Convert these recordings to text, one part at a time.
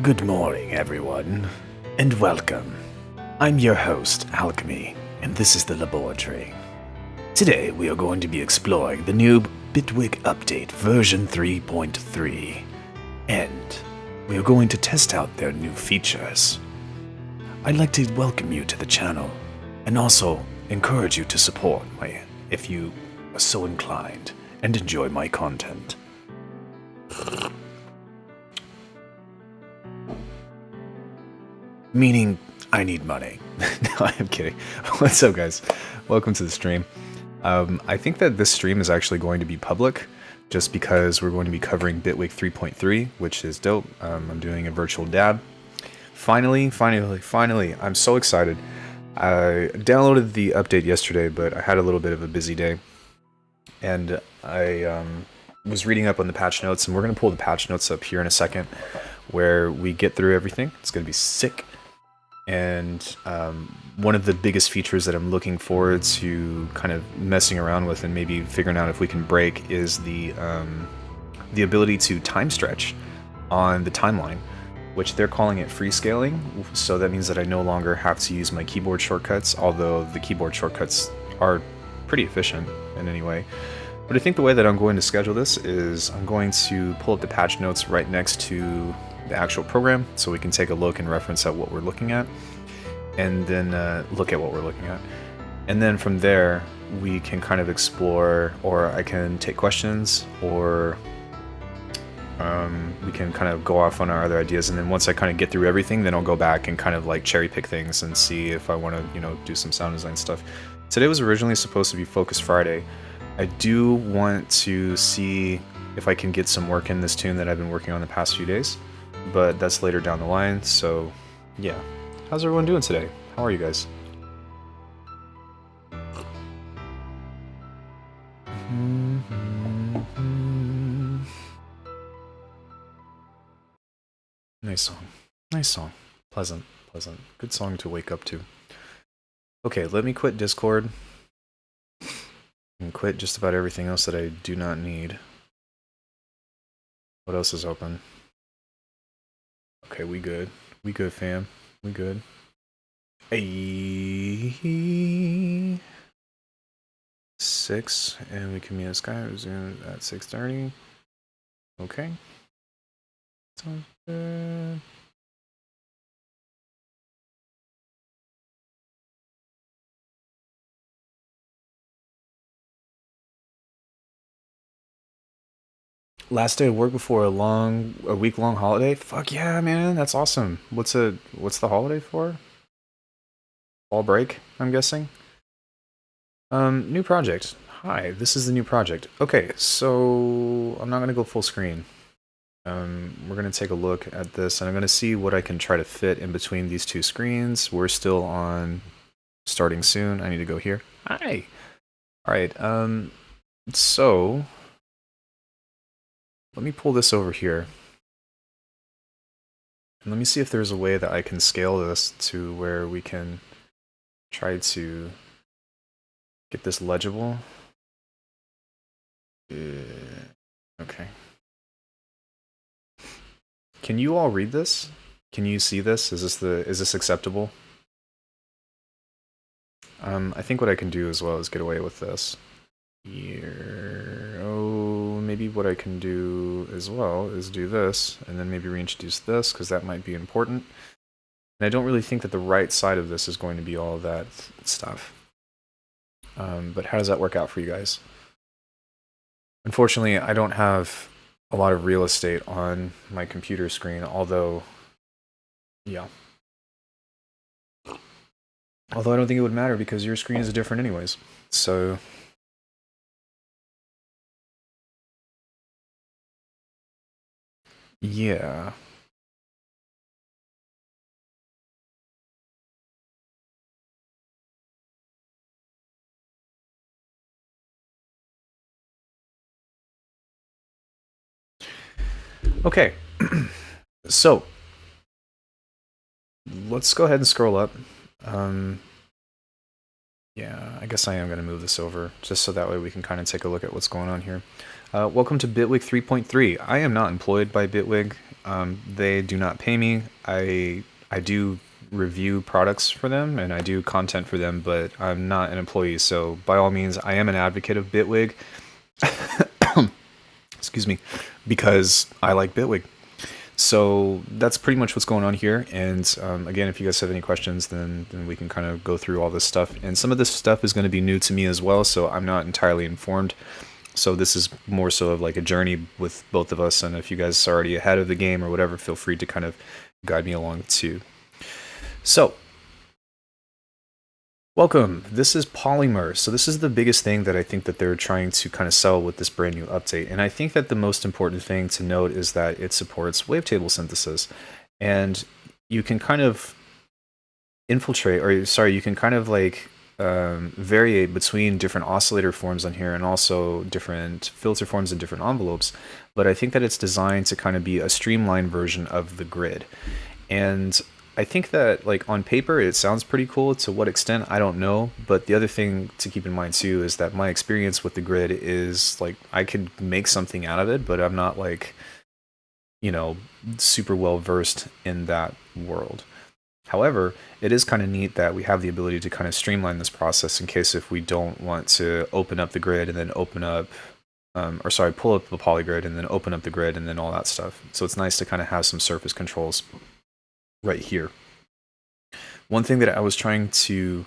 Good morning, everyone, and welcome. I'm your host, Alckemy, and this is the laboratory. Today, we are going to be exploring the new Bitwig update version 3.3, and we are going to test out their new features. I'd like to welcome you to the channel, and also encourage you to support me if you are so inclined and enjoy my content. Meaning, I need money. No, I'm kidding. What's up, guys? Welcome to the stream. I think that this stream is actually going to be public, just because we're going to be covering Bitwig 3.3, which is dope. I'm doing a virtual dab. Finally, I'm so excited. I downloaded the update yesterday, but I had a little bit of a busy day. And I was reading up on the patch notes, and we're going to pull the patch notes up here in a second, where we get through everything. It's going to be sick. And one of the biggest features that I'm looking forward to kind of messing around with and maybe figuring out if we can break is the ability to time stretch on the timeline, which they're calling it free scaling. So that means that I no longer have to use my keyboard shortcuts, although the keyboard shortcuts are pretty efficient in any way. But I think the way that I'm going to schedule this is I'm going to pull up the patch notes right next to the actual program, so we can take a look and reference at what we're looking at, and then look at what we're looking at. And then from there, we can kind of explore, or I can take questions, or we can kind of go off on our other ideas. And then once I kind of get through everything, then I'll go back and kind of like cherry pick things and see if I want to, do some sound design stuff. Today was originally supposed to be Focus Friday. I do want to see if I can get some work in this tune that I've been working on the past few days, but that's later down the line. So yeah, how's everyone doing today? How are you guys? Nice song, pleasant, good song to wake up to. Okay, let me quit Discord and quit just about everything else that I do not need. What else is open? Okay, we good, fam, we good. Hey, 6, and we can meet a Sky resume at 6:30. Okay. Sounds good. Last day of work before a week-long holiday? Fuck yeah, man, that's awesome. What's the holiday for? Fall break, I'm guessing. New project. Hi, this is the new project. Okay, so I'm not gonna go full screen. We're gonna take a look at this, and I'm gonna see what I can try to fit in between these two screens. We're still on starting soon. I need to go here. Hi. All right. So let me pull this over here. And let me see if there's a way that I can scale this to where we can try to get this legible. Okay. Can you all read this? Can you see this? Is this acceptable? I think what I can do as well is get away with this. Here. Oh, maybe what I can do as well is do this, and then maybe reintroduce this, because that might be important. And I don't really think that the right side of this is going to be all of that stuff. But how does that work out for you guys? Unfortunately, I don't have a lot of real estate on my computer screen, although, yeah. Although I don't think it would matter because your screen is different anyways. So yeah. Okay. So let's go ahead and scroll up. Yeah, I guess I am going to move this over just so that way we can kind of take a look at what's going on here. Welcome to Bitwig 3.3. I am not employed by Bitwig. They do not pay me. I do review products for them and I do content for them, but I'm not an employee. So by all means, I am an advocate of Bitwig. Excuse me, because I like Bitwig. So that's pretty much what's going on here. And again, if you guys have any questions, then we can kind of go through all this stuff. And some of this stuff is going to be new to me as well, so I'm not entirely informed. So this is more so of like a journey with both of us. And if you guys are already ahead of the game or whatever, feel free to kind of guide me along too. So welcome. This is Polymer. So this is the biggest thing that I think that they're trying to kind of sell with this brand new update. And I think that the most important thing to note is that it supports wavetable synthesis. And you can kind of infiltrate, or sorry, you can kind of like variate between different oscillator forms on here and also different filter forms and different envelopes. But I think that it's designed to kind of be a streamlined version of the grid. And I think that like on paper it sounds pretty cool. To what extent, I don't know. But the other thing to keep in mind too is that my experience with the grid is like I could make something out of it, but I'm not like, you know, super well versed in that world. However, it is kind of neat that we have the ability to kind of streamline this process in case if we don't want to open up the grid and then open up, or sorry, pull up the polygrid and then open up the grid and then all that stuff. So it's nice to kind of have some surface controls right here. One thing that I was trying to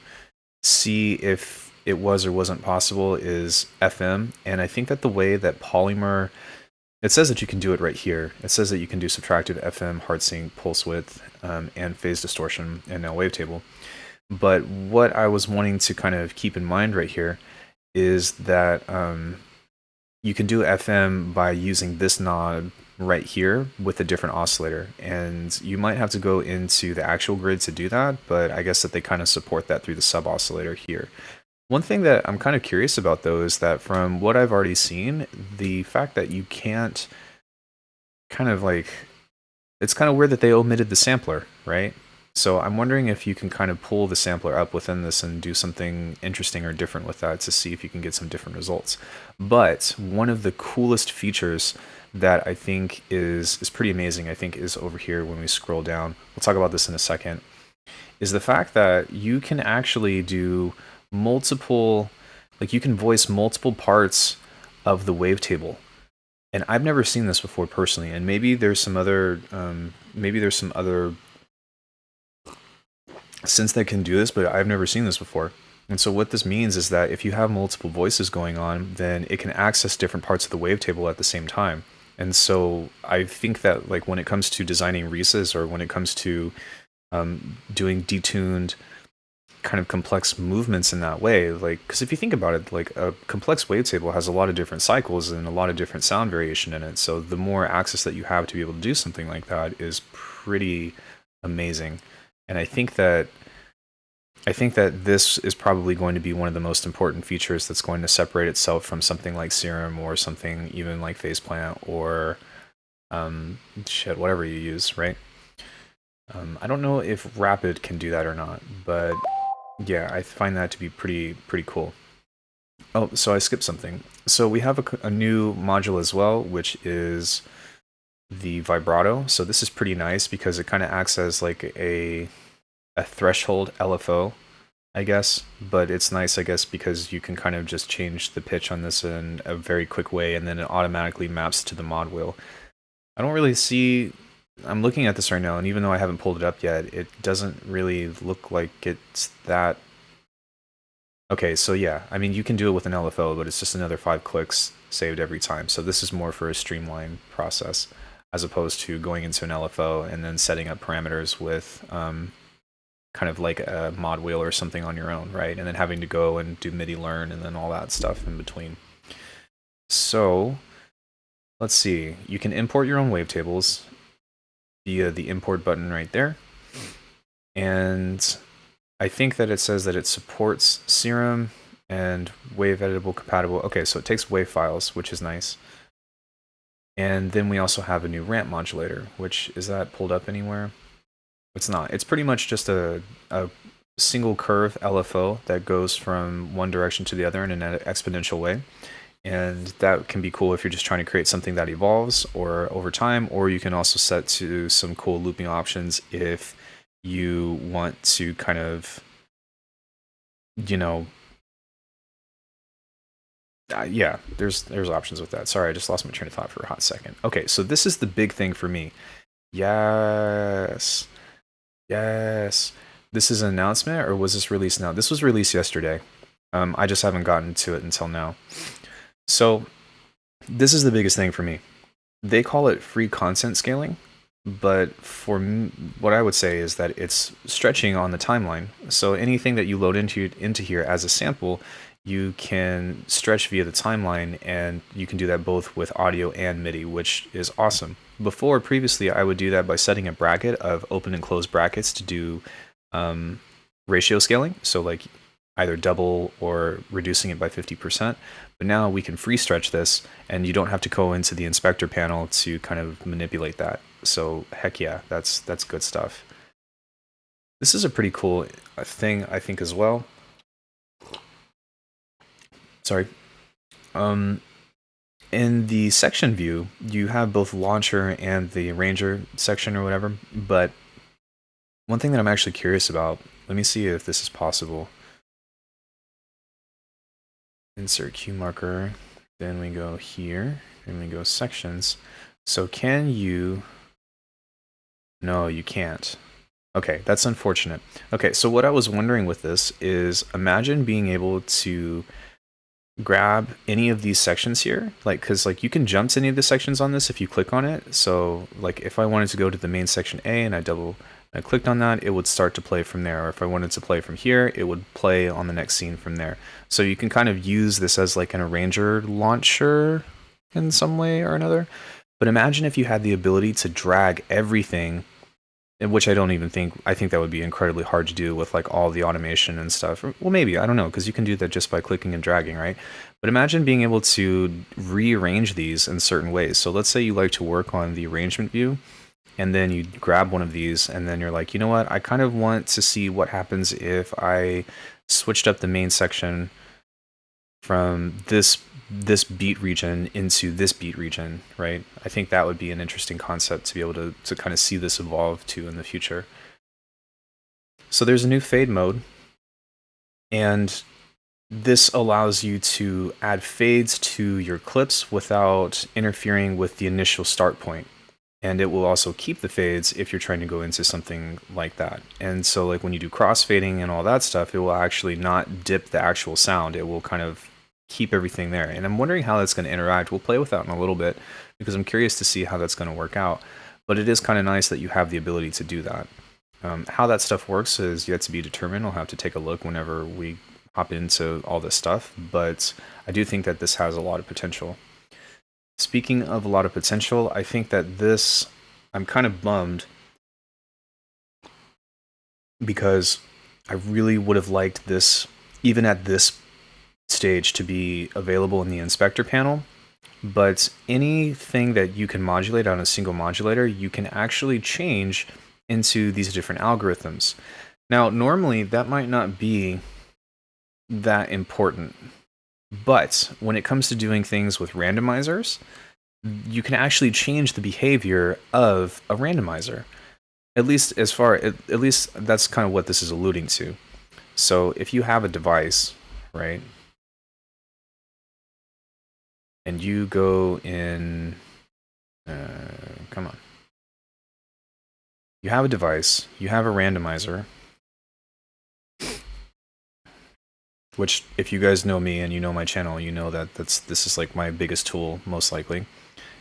see if it was or wasn't possible is FM, and I think that the way that Polymer, it says that you can do it right here. It says that you can do subtractive FM, heart sync, pulse width, and phase distortion, and now wavetable. But what I was wanting to kind of keep in mind right here is that you can do FM by using this knob right here with a different oscillator, and you might have to go into the actual grid to do that, but I guess that they kind of support that through the sub oscillator here. One thing that I'm kind of curious about though is that from what I've already seen, the fact that you can't kind of like, it's kind of weird that they omitted the sampler, right? So I'm wondering if you can kind of pull the sampler up within this and do something interesting or different with that to see if you can get some different results. But one of the coolest features that I think is pretty amazing, I think, is over here when we scroll down. We'll talk about this in a second. Is the fact that you can actually do multiple, like you can voice multiple parts of the wavetable. And I've never seen this before personally, and maybe there's some other synths that can do this, but I've never seen this before. And so what this means is that if you have multiple voices going on, then it can access different parts of the wavetable at the same time. And so I think that like when it comes to designing resas, or when it comes to doing detuned kind of complex movements in that way, like, because if you think about it, like a complex wavetable has a lot of different cycles and a lot of different sound variation in it. So the more access that you have to be able to do something like that is pretty amazing. And I think that this is probably going to be one of the most important features that's going to separate itself from something like Serum or something even like Faceplant or whatever you use, right? I don't know if Rapid can do that or not, but yeah, I find that to be pretty cool. Oh, so I skipped something. So we have a new module as well, which is the vibrato. So this is pretty nice because it kind of acts as like a threshold LFO, I guess. But it's nice, I guess, because you can kind of just change the pitch on this in a very quick way, and then it automatically maps to the mod wheel. I don't really see, I'm looking at this right now, and even though I haven't pulled it up yet, it doesn't really look like it's that. Okay, so yeah, I mean, you can do it with an LFO, but it's just another 5 clicks saved every time. So this is more for a streamlined process, as opposed to going into an LFO and then setting up parameters with kind of like a mod wheel or something on your own, right? And then having to go and do MIDI learn and then all that stuff in between. So let's see, you can import your own wavetables via the import button right there. And I think that it says that it supports Serum and wave editable compatible. Okay, so it takes wave files, which is nice. And then we also have a new ramp modulator, which is that pulled up anywhere? It's not. It's pretty much just a single curve LFO that goes from one direction to the other in an exponential way. And that can be cool if you're just trying to create something that evolves or over time, or you can also set to some cool looping options if you want to kind of, you know, yeah, there's options with that. Sorry, I just lost my train of thought for a hot second. Okay, so this is the big thing for me. Yes. Yes. This is an announcement, or was this released now? This was released yesterday. I just haven't gotten to it until now. So this is the biggest thing for me. They call it free content scaling, but for me, what I would say is that it's stretching on the timeline. So anything that you load into here as a sample, you can stretch via the timeline, and you can do that both with audio and MIDI, which is awesome. Previously, I would do that by setting a bracket of open and closed brackets to do ratio scaling. So like either double or reducing it by 50%. But now we can free stretch this, and you don't have to go into the inspector panel to kind of manipulate that. So heck yeah, that's good stuff. This is a pretty cool thing, I think, as well. Sorry. In the section view, you have both launcher and the arranger section or whatever, but one thing that I'm actually curious about, let me see if this is possible. Insert cue marker, then we go here, and we go sections. So can you... No, you can't. Okay, that's unfortunate. Okay, so what I was wondering with this is, imagine being able to grab any of these sections here, like, because like you can jump to any of the sections on this if you click on it. So like if I wanted to go to the main section A and I clicked on that, it would start to play from there. Or if I wanted to play from here, it would play on the next scene from there. So you can kind of use this as like an arranger launcher in some way or another. But imagine if you had the ability to drag everything, which I think that would be incredibly hard to do with like all the automation and stuff. Well, maybe, I don't know, because you can do that just by clicking and dragging, right? But imagine being able to rearrange these in certain ways. So let's say you like to work on the arrangement view, and then you grab one of these, and then you're like, you know what, I kind of want to see what happens if I switched up the main section from this beat region into this beat region, right? I think that would be an interesting concept to be able to kind of see this evolve to in the future. So there's a new fade mode, and this allows you to add fades to your clips without interfering with the initial start point. And it will also keep the fades if you're trying to go into something like that. And so like when you do crossfading and all that stuff, it will actually not dip the actual sound. It will kind of keep everything there. And I'm wondering how that's going to interact. We'll play with that in a little bit because I'm curious to see how that's going to work out. But it is kind of nice that you have the ability to do that. How that stuff works is yet to be determined. I'll have to take a look whenever we hop into all this stuff. But I do think that this has a lot of potential. Speaking of a lot of potential, I think that this, I'm kind of bummed because I really would have liked this, even at this stage, to be available in the inspector panel. But anything that you can modulate on a single modulator, you can actually change into these different algorithms. Now, normally that might not be that important, but when it comes to doing things with randomizers, you can actually change the behavior of a randomizer. At least that's kind of what this is alluding to. So if you have a device, right, and you go in, come on. You have a device, you have a randomizer, which if you guys know me and you know my channel, you know that this is like my biggest tool, most likely.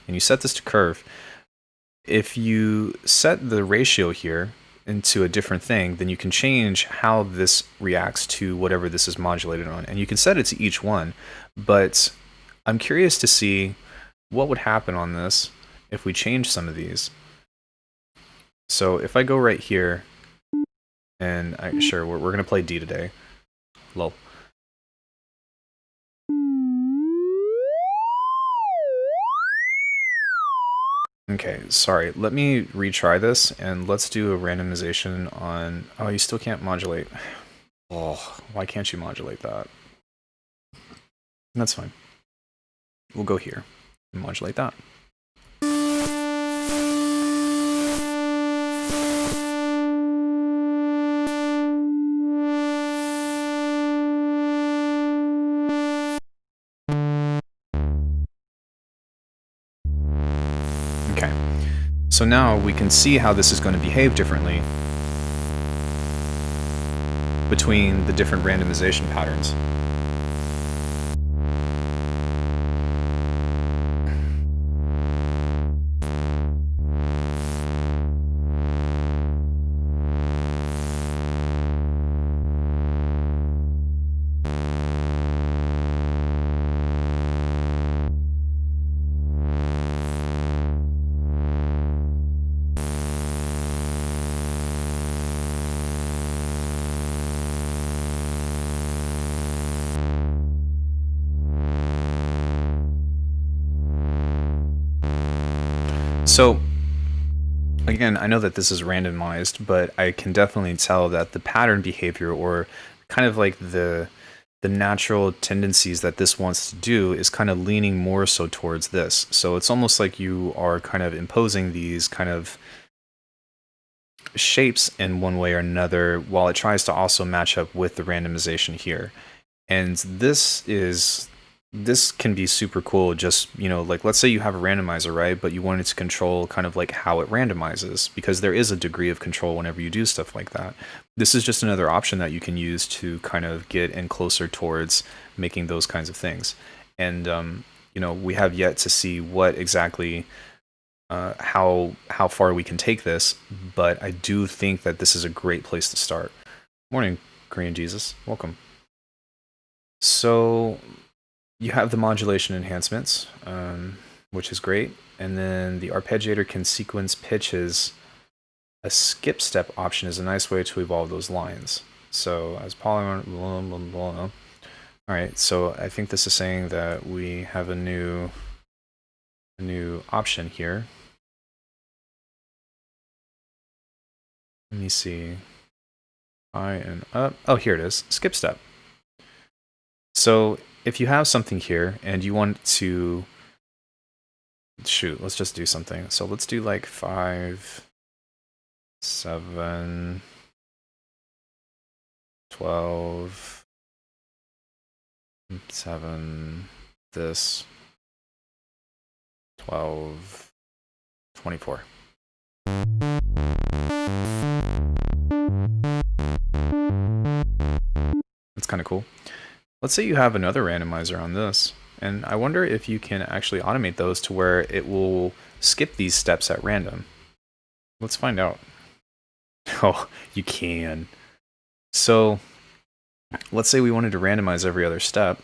And you set this to curve. If you set the ratio here into a different thing, then you can change how this reacts to whatever this is modulated on. And you can set it to each one, but I'm curious to see what would happen on this if we change some of these. So if I go right here, and sure, we're going to play D today. Lol. Okay, sorry. Let me retry this, and let's do a randomization on... Oh, you still can't modulate. Oh, why can't you modulate that? That's fine. We'll go here and modulate that. Okay, so now we can see how this is going to behave differently between the different randomization patterns. So, again, I know that this is randomized, but I can definitely tell that the pattern behavior, or kind of like the natural tendencies that this wants to do, is kind of leaning more so towards this. So it's almost like you are kind of imposing these kind of shapes in one way or another, while it tries to also match up with the randomization here. And this can be super cool. Just, you know, like, let's say you have a randomizer, right? But you wanted to control kind of like how it randomizes, because there is a degree of control whenever you do stuff like that. This is just another option that you can use to kind of get in closer towards making those kinds of things. And, you know, we have yet to see what exactly, how far we can take this, but I do think that this is a great place to start. Morning, Korean Jesus. Welcome. So you have the modulation enhancements, which is great. And then the arpeggiator can sequence pitches. A skip step option is a nice way to evolve those lines. So as polygon, blah, blah, blah. All right, so I think this is saying that we have a new option here. Let me see. I and up. Oh, here it is. Skip step. So if you have something here and you want to shoot, let's just do something. So let's do like 5, 7, 12, 7, this, 12, 24. That's kind of cool. Let's say you have another randomizer on this, and I wonder if you can actually automate those to where it will skip these steps at random. Let's find out. Oh, you can. So let's say we wanted to randomize every other step.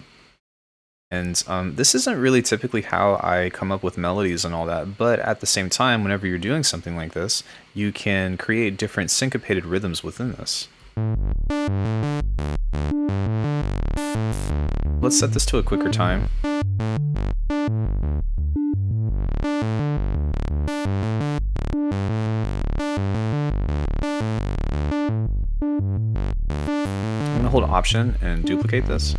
And this isn't really typically how I come up with melodies and all that, but at the same time, whenever you're doing something like this, you can create different syncopated rhythms within this. Let's set this to a quicker time. I'm going to hold Option and duplicate this.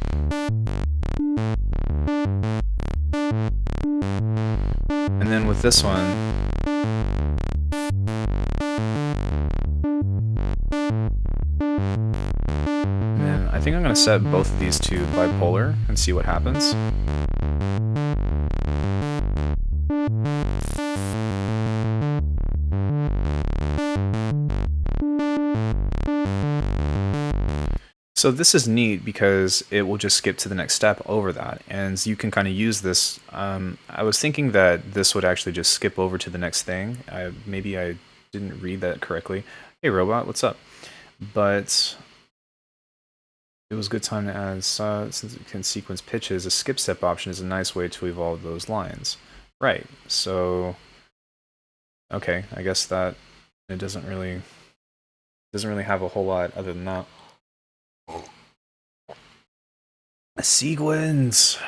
And then with this one, and then I think I'm going to set both of these to bipolar and see what happens. So this is neat because it will just skip to the next step over that, and you can kind of use this. I was thinking that this would actually just skip over to the next thing. Maybe I didn't read that correctly. Hey robot, what's up? But it was a good time to add, since it can sequence pitches, a skip step option is a nice way to evolve those lines. Right, so okay, I guess that it doesn't really have a whole lot other than that. A sequence.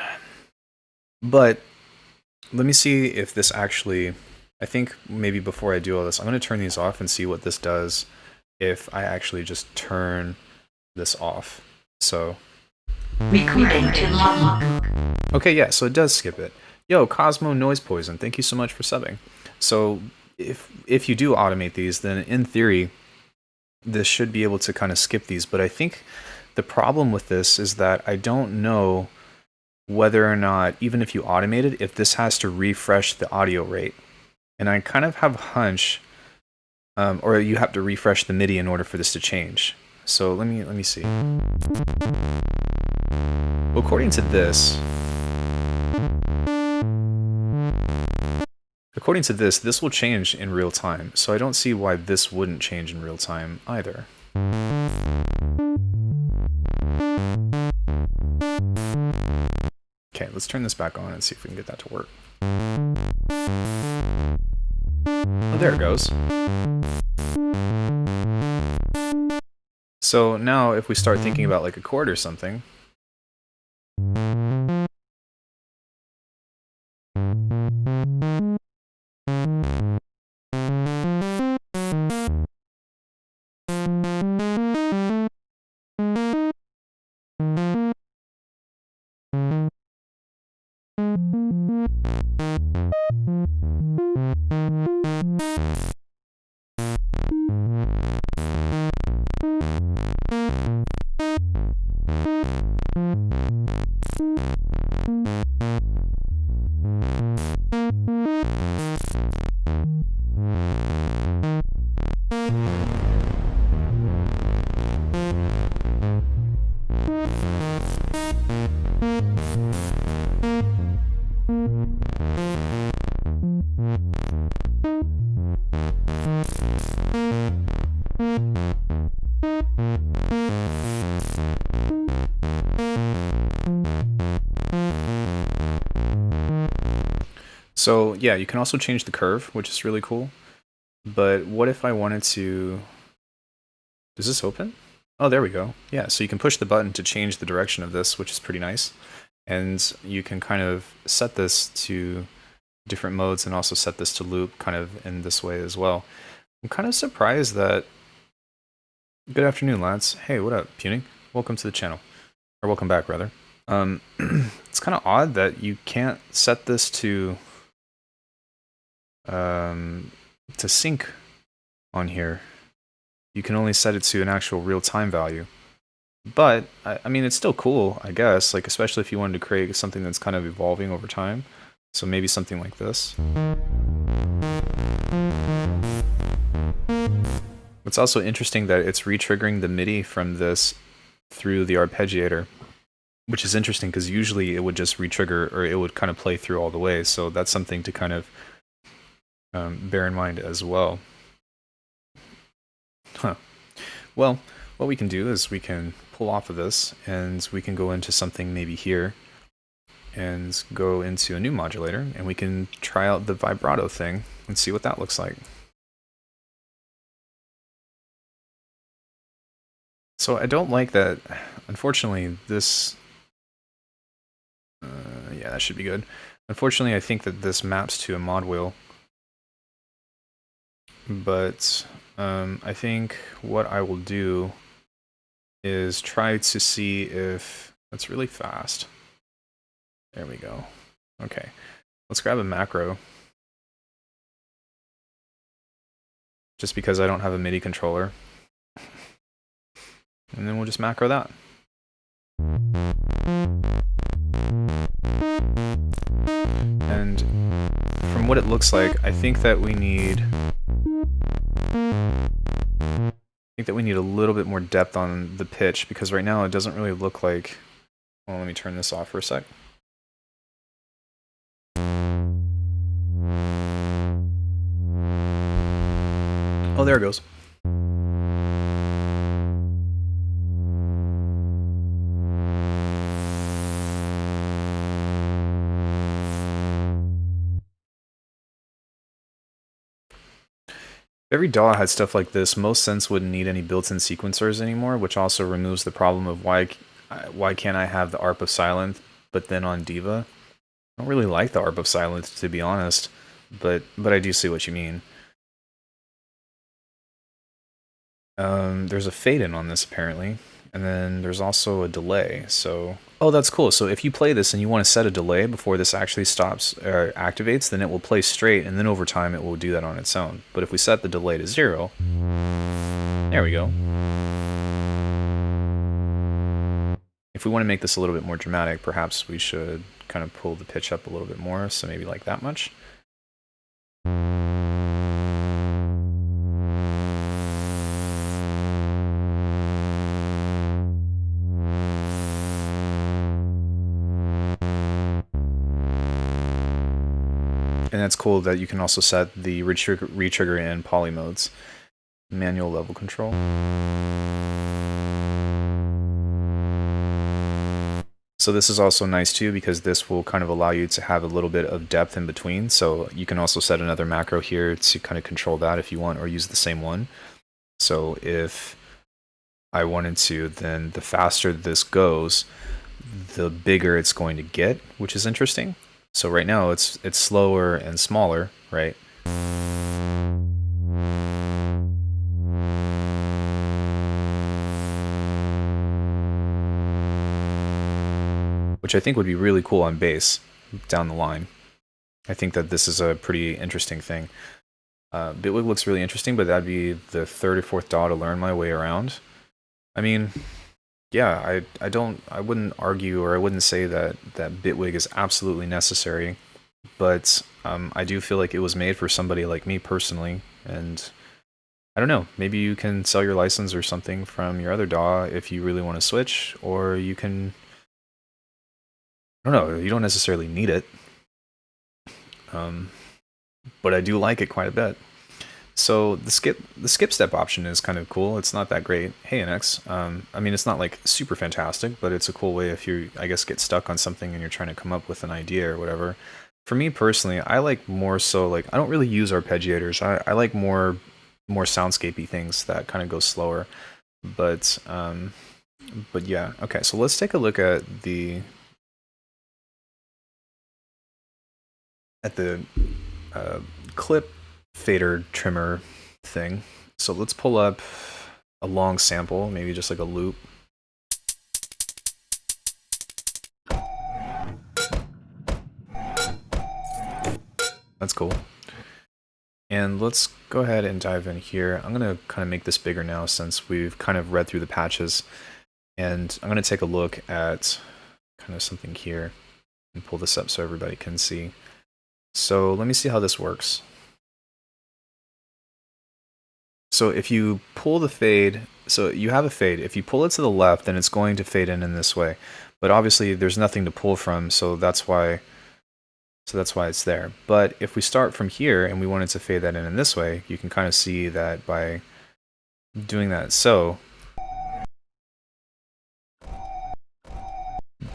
But let me see if this actually I think maybe before I do all this, I'm going to turn these off and see what this does if I actually just turn this off. So, recording to log. Okay, yeah, so it does skip it. Yo, Cosmo Noise Poison, thank you so much for subbing. So if you do automate these, then in theory, this should be able to kind of skip these. But I think the problem with this is that I don't know whether or not, even if you automate it, if this has to refresh the audio rate. And I kind of have a hunch, or you have to refresh the MIDI in order for this to change. So let me see. Well, according to this, this will change in real time. So I don't see why this wouldn't change in real time either. Okay, let's turn this back on and see if we can get that to work. Oh, there it goes. So now if we start thinking about like a chord or something, so yeah, you can also change the curve, which is really cool. But what if I wanted to... Does this open? Oh, there we go. Yeah, so you can push the button to change the direction of this, which is pretty nice. And you can kind of set this to different modes and also set this to loop kind of in this way as well. I'm kind of surprised that... Good afternoon, lads. Hey, what up, Puning? Welcome to the channel. Or welcome back, rather. It's kind of odd that you can't set this to sync on here. You can only set it to an actual real-time value. But, I mean, it's still cool, I guess, like, especially if you wanted to create something that's kind of evolving over time. So maybe something like this. It's also interesting that it's re-triggering the MIDI from this through the arpeggiator, which is interesting because usually it would just re-trigger, or it would kind of play through all the way. So that's something to kind of bear in mind as well. Huh. Well, what we can do is we can pull off of this and we can go into something maybe here and go into a new modulator and we can try out the vibrato thing and see what that looks like. So I don't like that, unfortunately, this... yeah, that should be good. Unfortunately, I think that this maps to a mod wheel. But I think what I will do is try to see if... That's really fast. There we go. Okay, let's grab a macro. Just because I don't have a MIDI controller. And then we'll just macro that. And from what it looks like, I think that we need... a little bit more depth on the pitch, because right now it doesn't really look like... Well, let me turn this off for a sec. Oh, there it goes. If every DAW had stuff like this, most synths wouldn't need any built-in sequencers anymore, which also removes the problem of why can't I have the ARP of Silent, but then on Diva? I don't really like the ARP of Silent, to be honest. but I do see what you mean. There's a fade in on this apparently, and then there's also a delay. So, oh, that's cool. So if you play this and you want to set a delay before this actually stops or activates, then it will play straight, and then over time it will do that on its own. But if we set the delay to 0, there we go. If we want to make this a little bit more dramatic, perhaps we should kind of pull the pitch up a little bit more, so maybe like that much. And that's cool that you can also set the retrigger in poly modes. Manual level control. So this is also nice too, because this will kind of allow you to have a little bit of depth in between. So you can also set another macro here to kind of control that if you want, or use the same one. So if I wanted to, then the faster this goes, the bigger it's going to get, which is interesting. So right now it's slower and smaller, right? Which I think would be really cool on bass down the line. I think that this is a pretty interesting thing. Bitwig looks really interesting, but that'd be the third or fourth DAW to learn my way around. I mean, yeah, I wouldn't argue, or I wouldn't say that Bitwig is absolutely necessary, but I do feel like it was made for somebody like me personally, and I don't know, maybe you can sell your license or something from your other DAW if you really want to switch, or you can, I don't know, you don't necessarily need it, but I do like it quite a bit. So the skip step option is kind of cool. It's not that great. Hey NX, I mean, it's not like super fantastic, but it's a cool way if you, I guess, get stuck on something and you're trying to come up with an idea or whatever. For me personally, I like more so like, I don't really use arpeggiators. I like more soundscapey things that kind of go slower. But yeah, okay. So let's take a look at the clip fader trimmer thing. So let's pull up a long sample, maybe just like a loop. That's cool. And let's go ahead and dive in here. I'm going to kind of make this bigger now since we've kind of read through the patches. And I'm going to take a look at kind of something here and pull this up so everybody can see. So let me see how this works. So if you pull the fade, so you have a fade. If you pull it to the left, then it's going to fade in this way. But obviously there's nothing to pull from, so that's why it's there. But if we start from here and we wanted to fade that in this way, you can kind of see that by doing that so,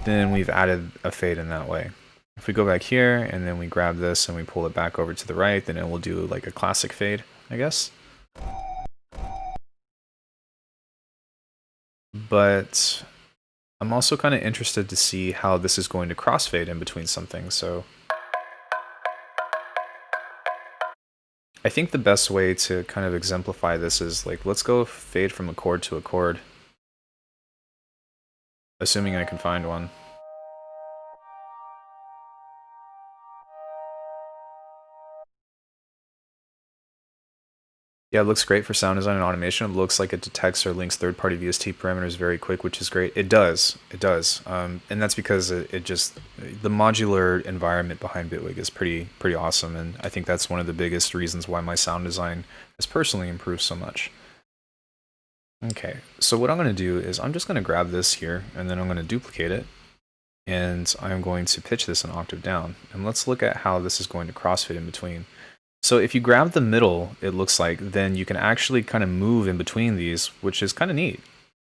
then we've added a fade in that way. If we go back here and then we grab this and we pull it back over to the right, then it will do like a classic fade, I guess. But I'm also kind of interested to see how this is going to crossfade in between something, so I think the best way to kind of exemplify this is like, let's go fade from a chord to a chord, assuming I can find one. Yeah, it looks great for sound design and automation. It looks like it detects or links third-party VST parameters very quick, which is great. It does. And that's because it just, the modular environment behind Bitwig is pretty awesome, and I think that's one of the biggest reasons why my sound design has personally improved so much. Okay, so what I'm going to do is I'm just going to grab this here, and then I'm going to duplicate it, and I'm going to pitch this an octave down. And let's look at how this is going to crossfade in between. So if you grab the middle, it looks like, then you can actually kind of move in between these, which is kind of neat,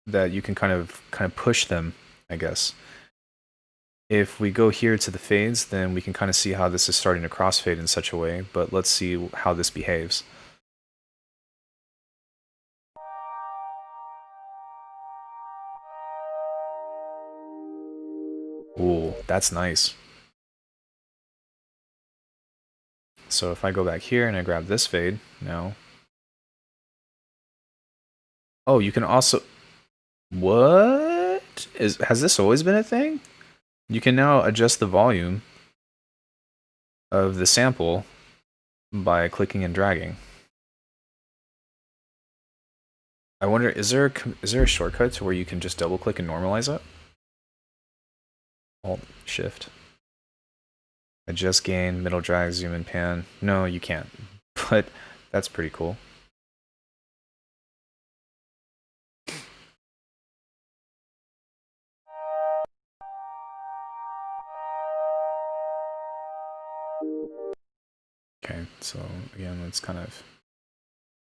that you can kind of push them, I guess. If we go here to the fades, then we can kind of see how this is starting to crossfade in such a way, but let's see how this behaves. Ooh, that's nice. So if I go back here and I grab this fade now. Oh, you can also... What? Has this always been a thing? You can now adjust the volume of the sample by clicking and dragging. I wonder, is there a shortcut to where you can just double click and normalize it? Alt Shift. Adjust gain, middle drag, zoom and pan. No, you can't. But that's pretty cool. Okay, so again, let's kind of...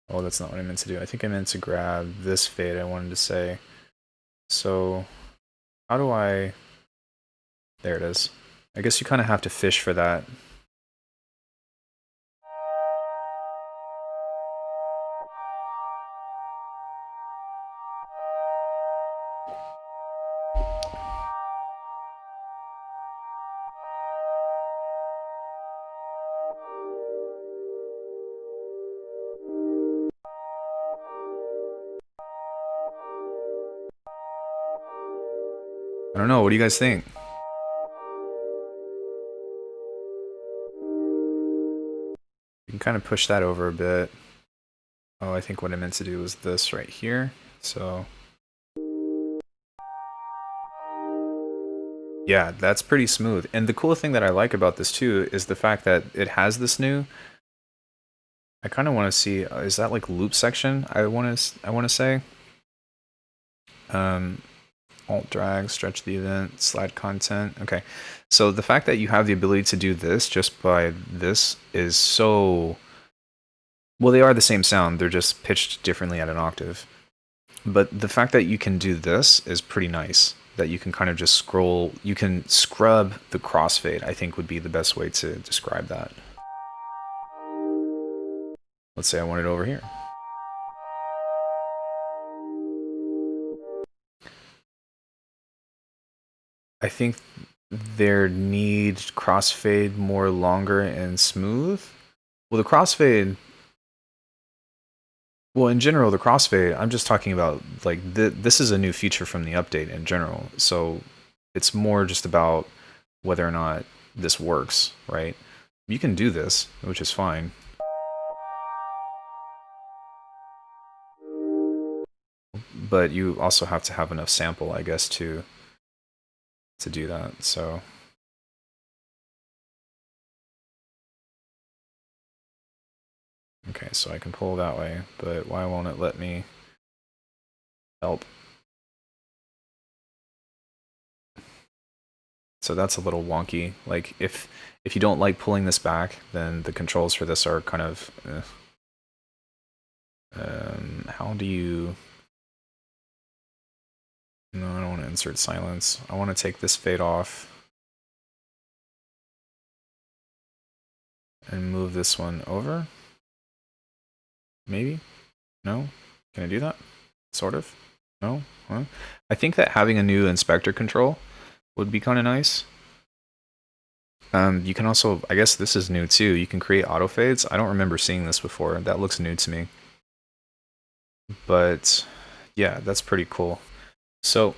Oh, that's not what I meant to do. I think I meant to grab this fade I wanted to say. So, how do I... There it is. I guess you kind of have to fish for that. I don't know, what do you guys think? You can kind of push that over a bit. Oh, I think what I meant to do was this right here. So... Yeah, that's pretty smooth. And the cool thing that I like about this too is the fact that it has this new... I kind of want to see, is that like loop section? I want to say. Alt drag, stretch the event, slide content. Okay, so the fact that you have the ability to do this just by this is so... Well, they are the same sound, they're just pitched differently at an octave. But the fact that you can do this is pretty nice. That you can kind of just scroll, you can scrub the crossfade, I think would be the best way to describe that. Let's say I want it over here. I think there needs crossfade more longer and smooth. Well, the crossfade... Well, in general, the crossfade, I'm just talking about, like, this is a new feature from the update in general. So it's more just about whether or not this works, right? You can do this, which is fine. But you also have to have enough sample, I guess, to do that, so... Okay, so I can pull that way, but why won't it let me help? So that's a little wonky. Like, if you don't like pulling this back, then the controls for this are kind of... how do you... No, I don't want to insert silence. I want to take this fade off. And move this one over. Maybe? No? Can I do that? Sort of? No? Huh? I think that having a new inspector control would be kind of nice. You can also, I guess this is new too, you can create auto fades. I don't remember seeing this before. That looks new to me. But yeah, that's pretty cool. So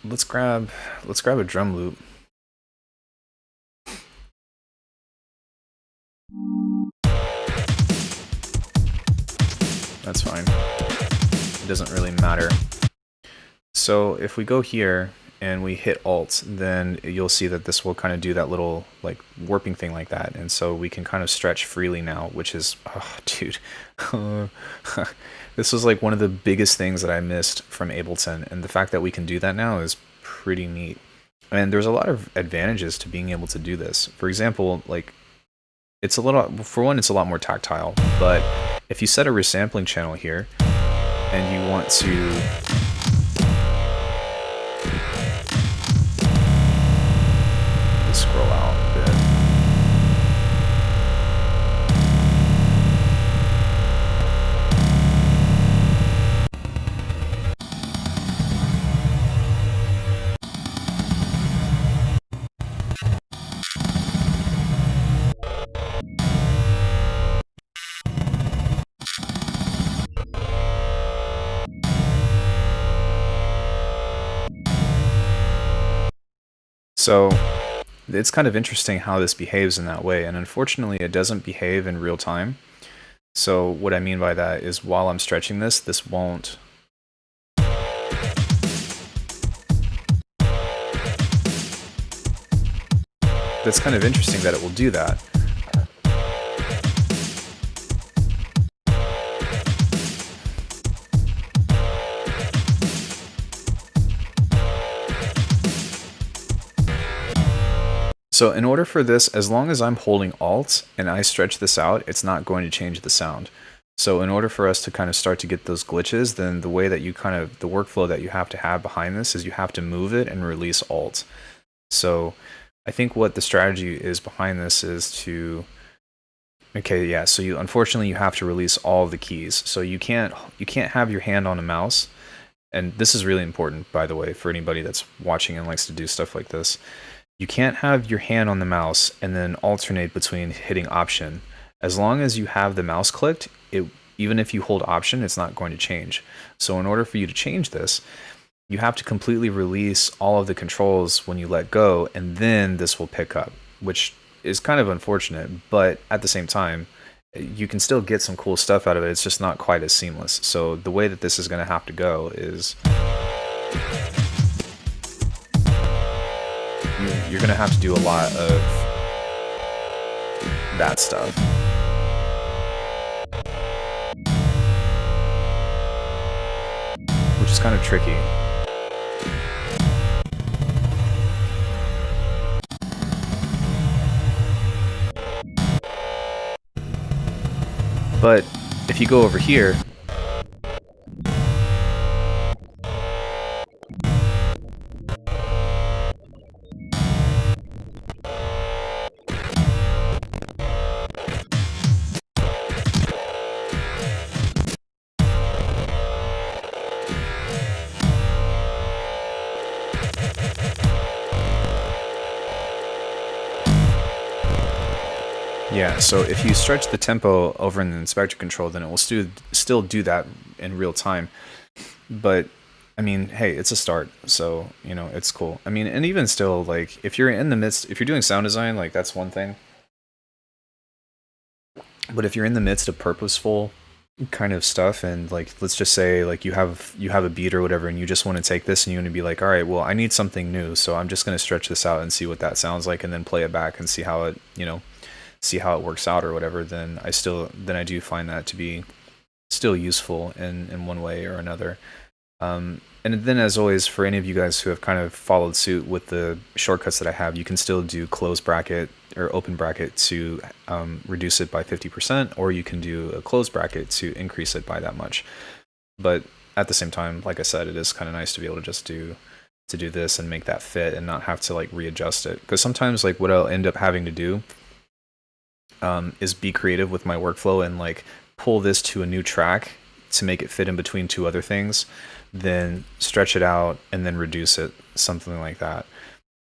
let's grab a drum loop. That's fine. It doesn't really matter. So if we go here and we hit Alt, then you'll see that this will kind of do that little like warping thing like that. And so we can kind of stretch freely now, which is, oh, dude. This was like one of the biggest things that I missed from Ableton. And the fact that we can do that now is pretty neat. And there's a lot of advantages to being able to do this. For example, like, it's a little, for one, it's a lot more tactile, but if you set a resampling channel here and you want to scroll out a bit. So it's kind of interesting how this behaves in that way, and unfortunately it doesn't behave in real time. So what I mean by that is while I'm stretching this, this won't. That's kind of interesting that it will do that. So in order for this, as long as I'm holding Alt and I stretch this out, it's not going to change the sound. So in order for us to kind of start to get those glitches, then the way that you kind of, the workflow that you have to have behind this is you have to move it and release Alt. So I think what the strategy is behind this is to, okay, yeah, so you unfortunately you have to release all of the keys. So you can't have your hand on a mouse. And this is really important, by the way, for anybody that's watching and likes to do stuff like this. You can't have your hand on the mouse and then alternate between hitting Option. As long as you have the mouse clicked, even if you hold Option, it's not going to change. So in order for you to change this, you have to completely release all of the controls when you let go, and then this will pick up, which is kind of unfortunate, but at the same time, you can still get some cool stuff out of it. It's just not quite as seamless. So the way that this is going to have to go is you're going to have to do a lot of that stuff. Which is kind of tricky. But if you go over here, yeah, so if you stretch the tempo over in the inspector control, then it will still do that in real time. But I mean, hey, it's a start, so you know, it's cool. I mean, and even still, like if you're doing sound design, like that's one thing. But if you're in the midst of purposeful kind of stuff, and like let's just say like you have a beat or whatever, and you just want to take this and you want to be like, all right, well, I need something new, so I'm just going to stretch this out and see what that sounds like, and then play it back and see how it, you know, see how it works out or whatever, then I do find that to be still useful in one way or another. And then as always, for any of you guys who have kind of followed suit with the shortcuts that I have, you can still do close bracket or open bracket to reduce it by 50%, or you can do a close bracket to increase it by that much. But at the same time, like I said, it is kind of nice to be able to just do this and make that fit and not have to like readjust it. Because sometimes like what I'll end up having to do is be creative with my workflow and like pull this to a new track to make it fit in between two other things, then stretch it out and then reduce it, something like that.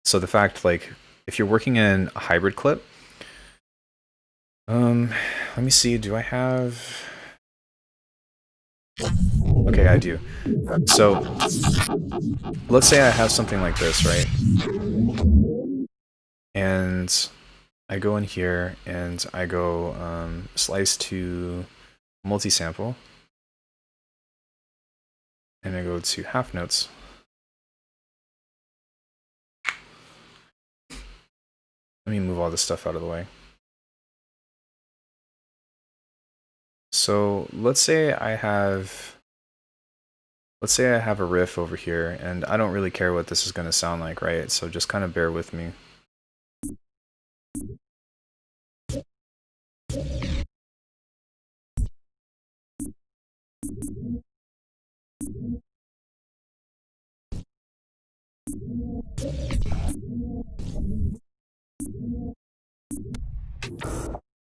So the fact, like, if you're working in a hybrid clip, let me see, do I have... Okay, I do. So let's say I have something like this, right? And I go in here and I go slice to multi-sample, and I go to half notes. Let me move all this stuff out of the way. So let's say I have a riff over here, and I don't really care what this is going to sound like, right? So just kind of bear with me.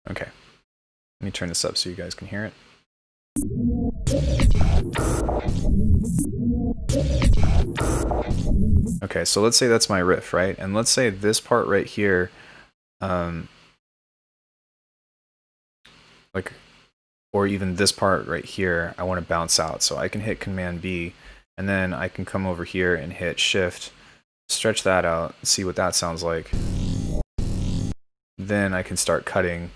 Okay, let me turn this up so you guys can hear it. Okay, so let's say that's my riff, right? And let's say this part right here, like, or even this part right here, I want to bounce out. So I can hit Command B, and then I can come over here and hit Shift stretch that out, see what that sounds like. Then I can start cutting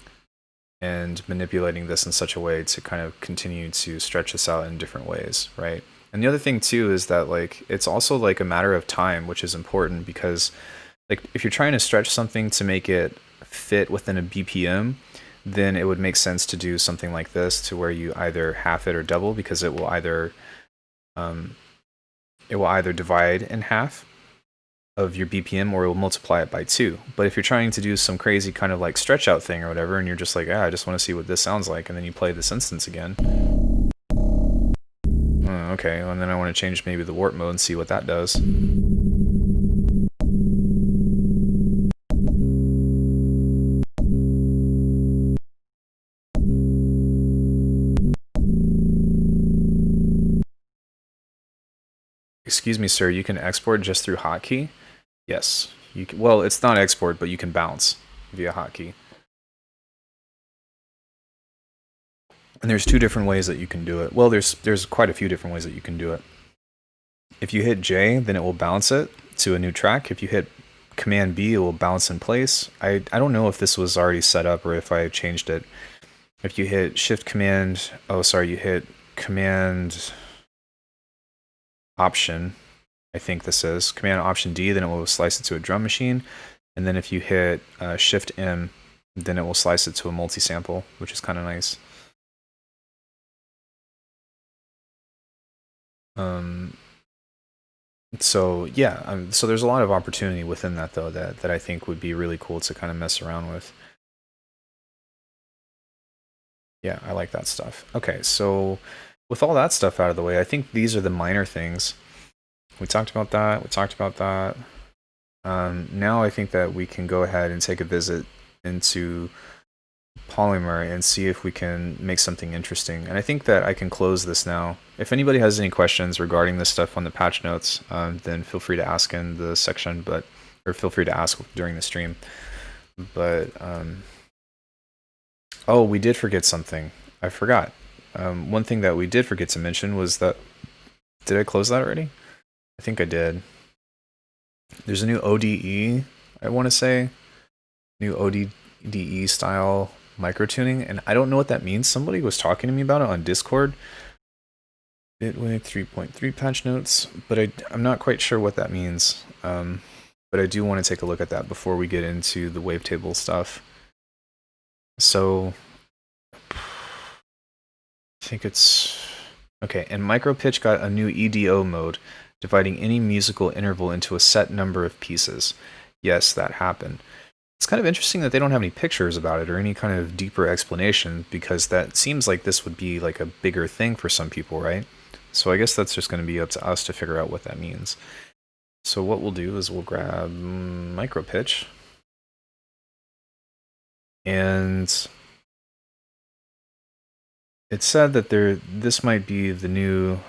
and manipulating this in such a way to kind of continue to stretch this out in different ways, right? And the other thing too is that like it's also like a matter of time, which is important because like if you're trying to stretch something to make it fit within a BPM, then it would make sense to do something like this to where you either half it or double, because it will either divide in half of your BPM or it will multiply it by 2. But if you're trying to do some crazy kind of like stretch out thing or whatever, and you're just like, I just want to see what this sounds like, and then you play this instance again. Okay, and then I want to change maybe the warp mode and see what that does. Excuse me, sir, you can export just through hotkey? Yes. You can, well, it's not export, but you can bounce via hotkey. And there's 2 different ways that you can do it. Well, there's quite a few different ways that you can do it. If you hit J, then it will bounce it to a new track. If you hit Command B, it will bounce in place. I don't know if this was already set up or if I changed it. If you hit Shift Command, you hit Command Option, I think this is Command Option D, then it will slice it to a drum machine. And then if you hit Shift M, then it will slice it to a multi-sample, which is kind of nice. So yeah, so there's a lot of opportunity within that though that I think would be really cool to kind of mess around with. Yeah, I like that stuff. Okay, so with all that stuff out of the way, I think these are the minor things. We talked about that. Now I think that we can go ahead and take a visit into Polymer and see if we can make something interesting. And I think that I can close this now. If anybody has any questions regarding this stuff on the patch notes, then feel free to ask in the section, or feel free to ask during the stream. But oh, we did forget something. I forgot. One thing that we did forget to mention was that, did I close that already? I think I did. There's a new ODE, I want to say. New ODE style microtuning, and I don't know what that means. Somebody was talking to me about it on Discord. Bitwig 3.3 patch notes, but I'm not quite sure what that means. But I do want to take a look at that before we get into the wavetable stuff. So I think it's okay. And micropitch got a new EDO mode, dividing any musical interval into a set number of pieces. Yes, that happened. It's kind of interesting that they don't have any pictures about it or any kind of deeper explanation, because that seems like this would be like a bigger thing for some people, right? So I guess that's just going to be up to us to figure out what that means. So what we'll do is we'll grab micropitch, and it said that this might be the new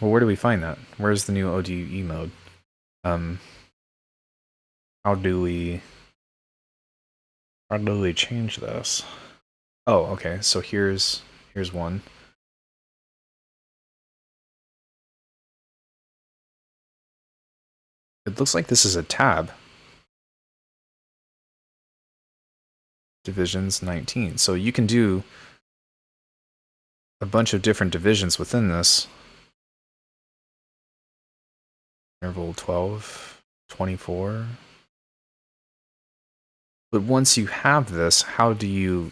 well, where do we find that? Where's the new ODE mode? How do we change this? Oh, okay. So here's one. It looks like this is a tab. Divisions 19. So you can do a bunch of different divisions within this. Interval 12, 24. But once you have this, how do you...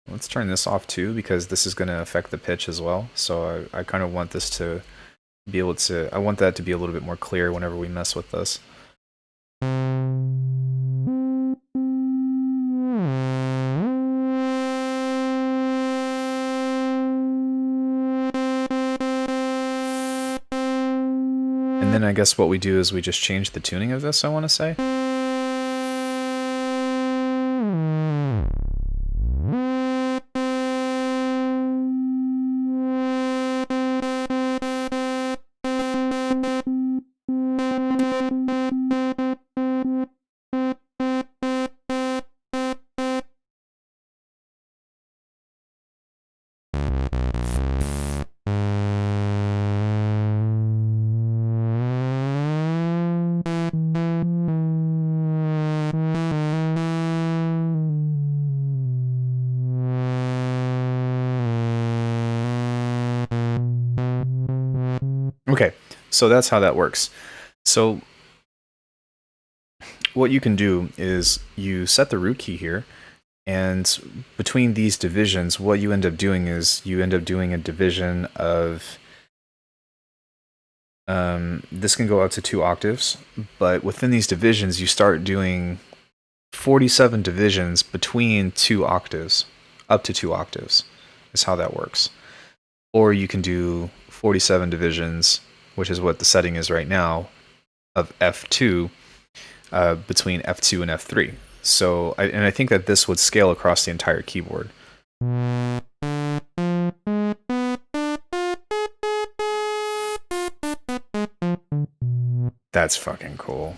Let's turn this off too, because this is going to affect the pitch as well. So I kind of want this to be able to... I want that to be a little bit more clear whenever we mess with this. And then I guess what we do is we just change the tuning of this, I want to say. Okay, so that's how that works. So what you can do is you set the root key here, and between these divisions, what you end up doing is you end up doing a division of this can go up to 2 octaves, but within these divisions, you start doing 47 divisions between 2 octaves, up to 2 octaves, is how that works. Or you can do 47 divisions, which is what the setting is right now, of F2 between F2 and F3. So, I think that this would scale across the entire keyboard. That's fucking cool.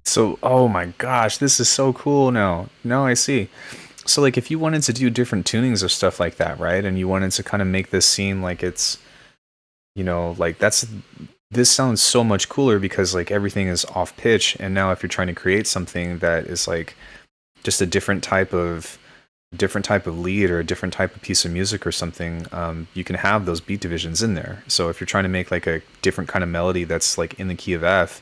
So, oh my gosh, this is so cool now. Now I see. So, like, if you wanted to do different tunings or stuff like that, right? And you wanted to kind of make this seem like it's, you know, like this sounds so much cooler because like everything is off pitch. And now if you're trying to create something that is like just a different type of lead or a different type of piece of music or something, you can have those beat divisions in there. So if you're trying to make like a different kind of melody that's like in the key of F,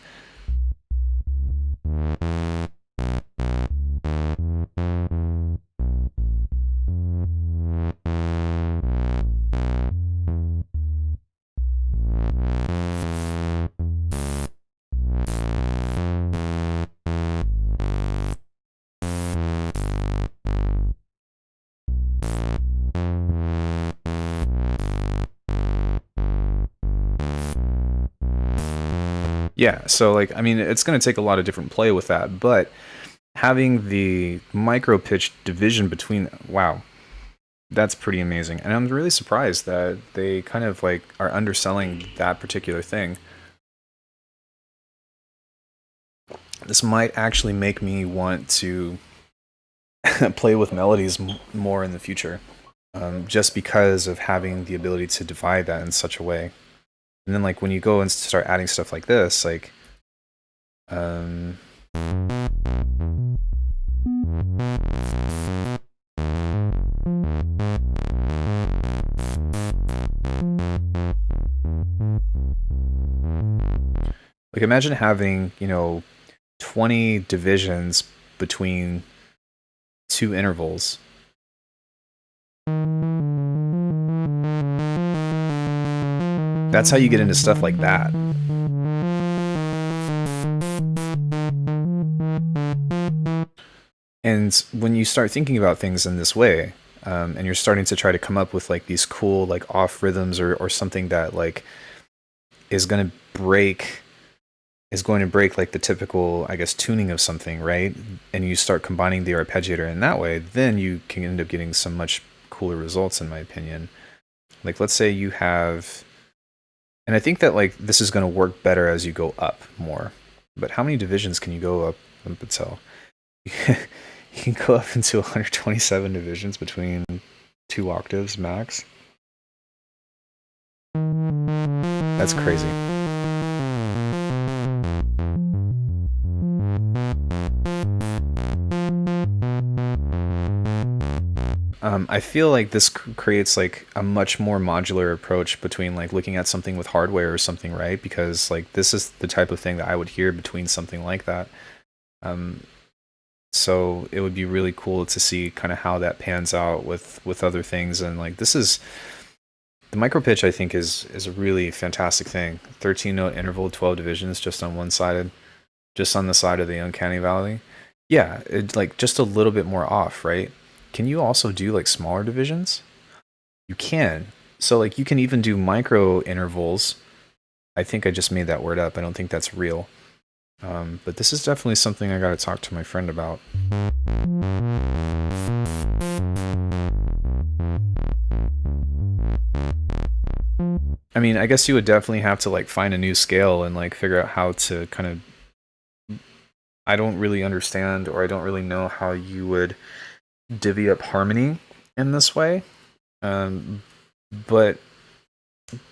yeah, so like, I mean, it's going to take a lot of different play with that, but having the micro pitch division between, wow, that's pretty amazing. And I'm really surprised that they kind of like are underselling that particular thing. This might actually make me want to play with melodies more in the future, just because of having the ability to divide that in such a way. And then like when you go and start adding stuff like this, like imagine having, you know, 20 divisions between 2 intervals. That's how you get into stuff like that. And when you start thinking about things in this way, and you're starting to try to come up with like these cool like off rhythms or something that like is going to break like the typical, I guess, tuning of something, right? And you start combining the arpeggiator in that way, then you can end up getting some much cooler results, in my opinion. Like, let's say you have, and I think that like this is going to work better as you go up more. But how many divisions can you go up until? You can go up into 127 divisions between 2 octaves max. That's crazy. I feel like this creates like a much more modular approach between like looking at something with hardware or something, right? Because like this is the type of thing that I would hear between something like that. So it would be really cool to see kind of how that pans out with other things. And like this is the micro pitch, I think is a really fantastic thing. 13 note interval, 12 divisions just on one sided, just on the side of the uncanny valley. Yeah, it's like just a little bit more off, right? Can you also do like smaller divisions? You can. So like you can even do micro intervals. I think I just made that word up. I don't think that's real. But this is definitely something I got to talk to my friend about. I mean, I guess you would definitely have to like find a new scale and like figure out how to kind of, I don't really understand, or I don't really know how you would divvy up harmony in this way. But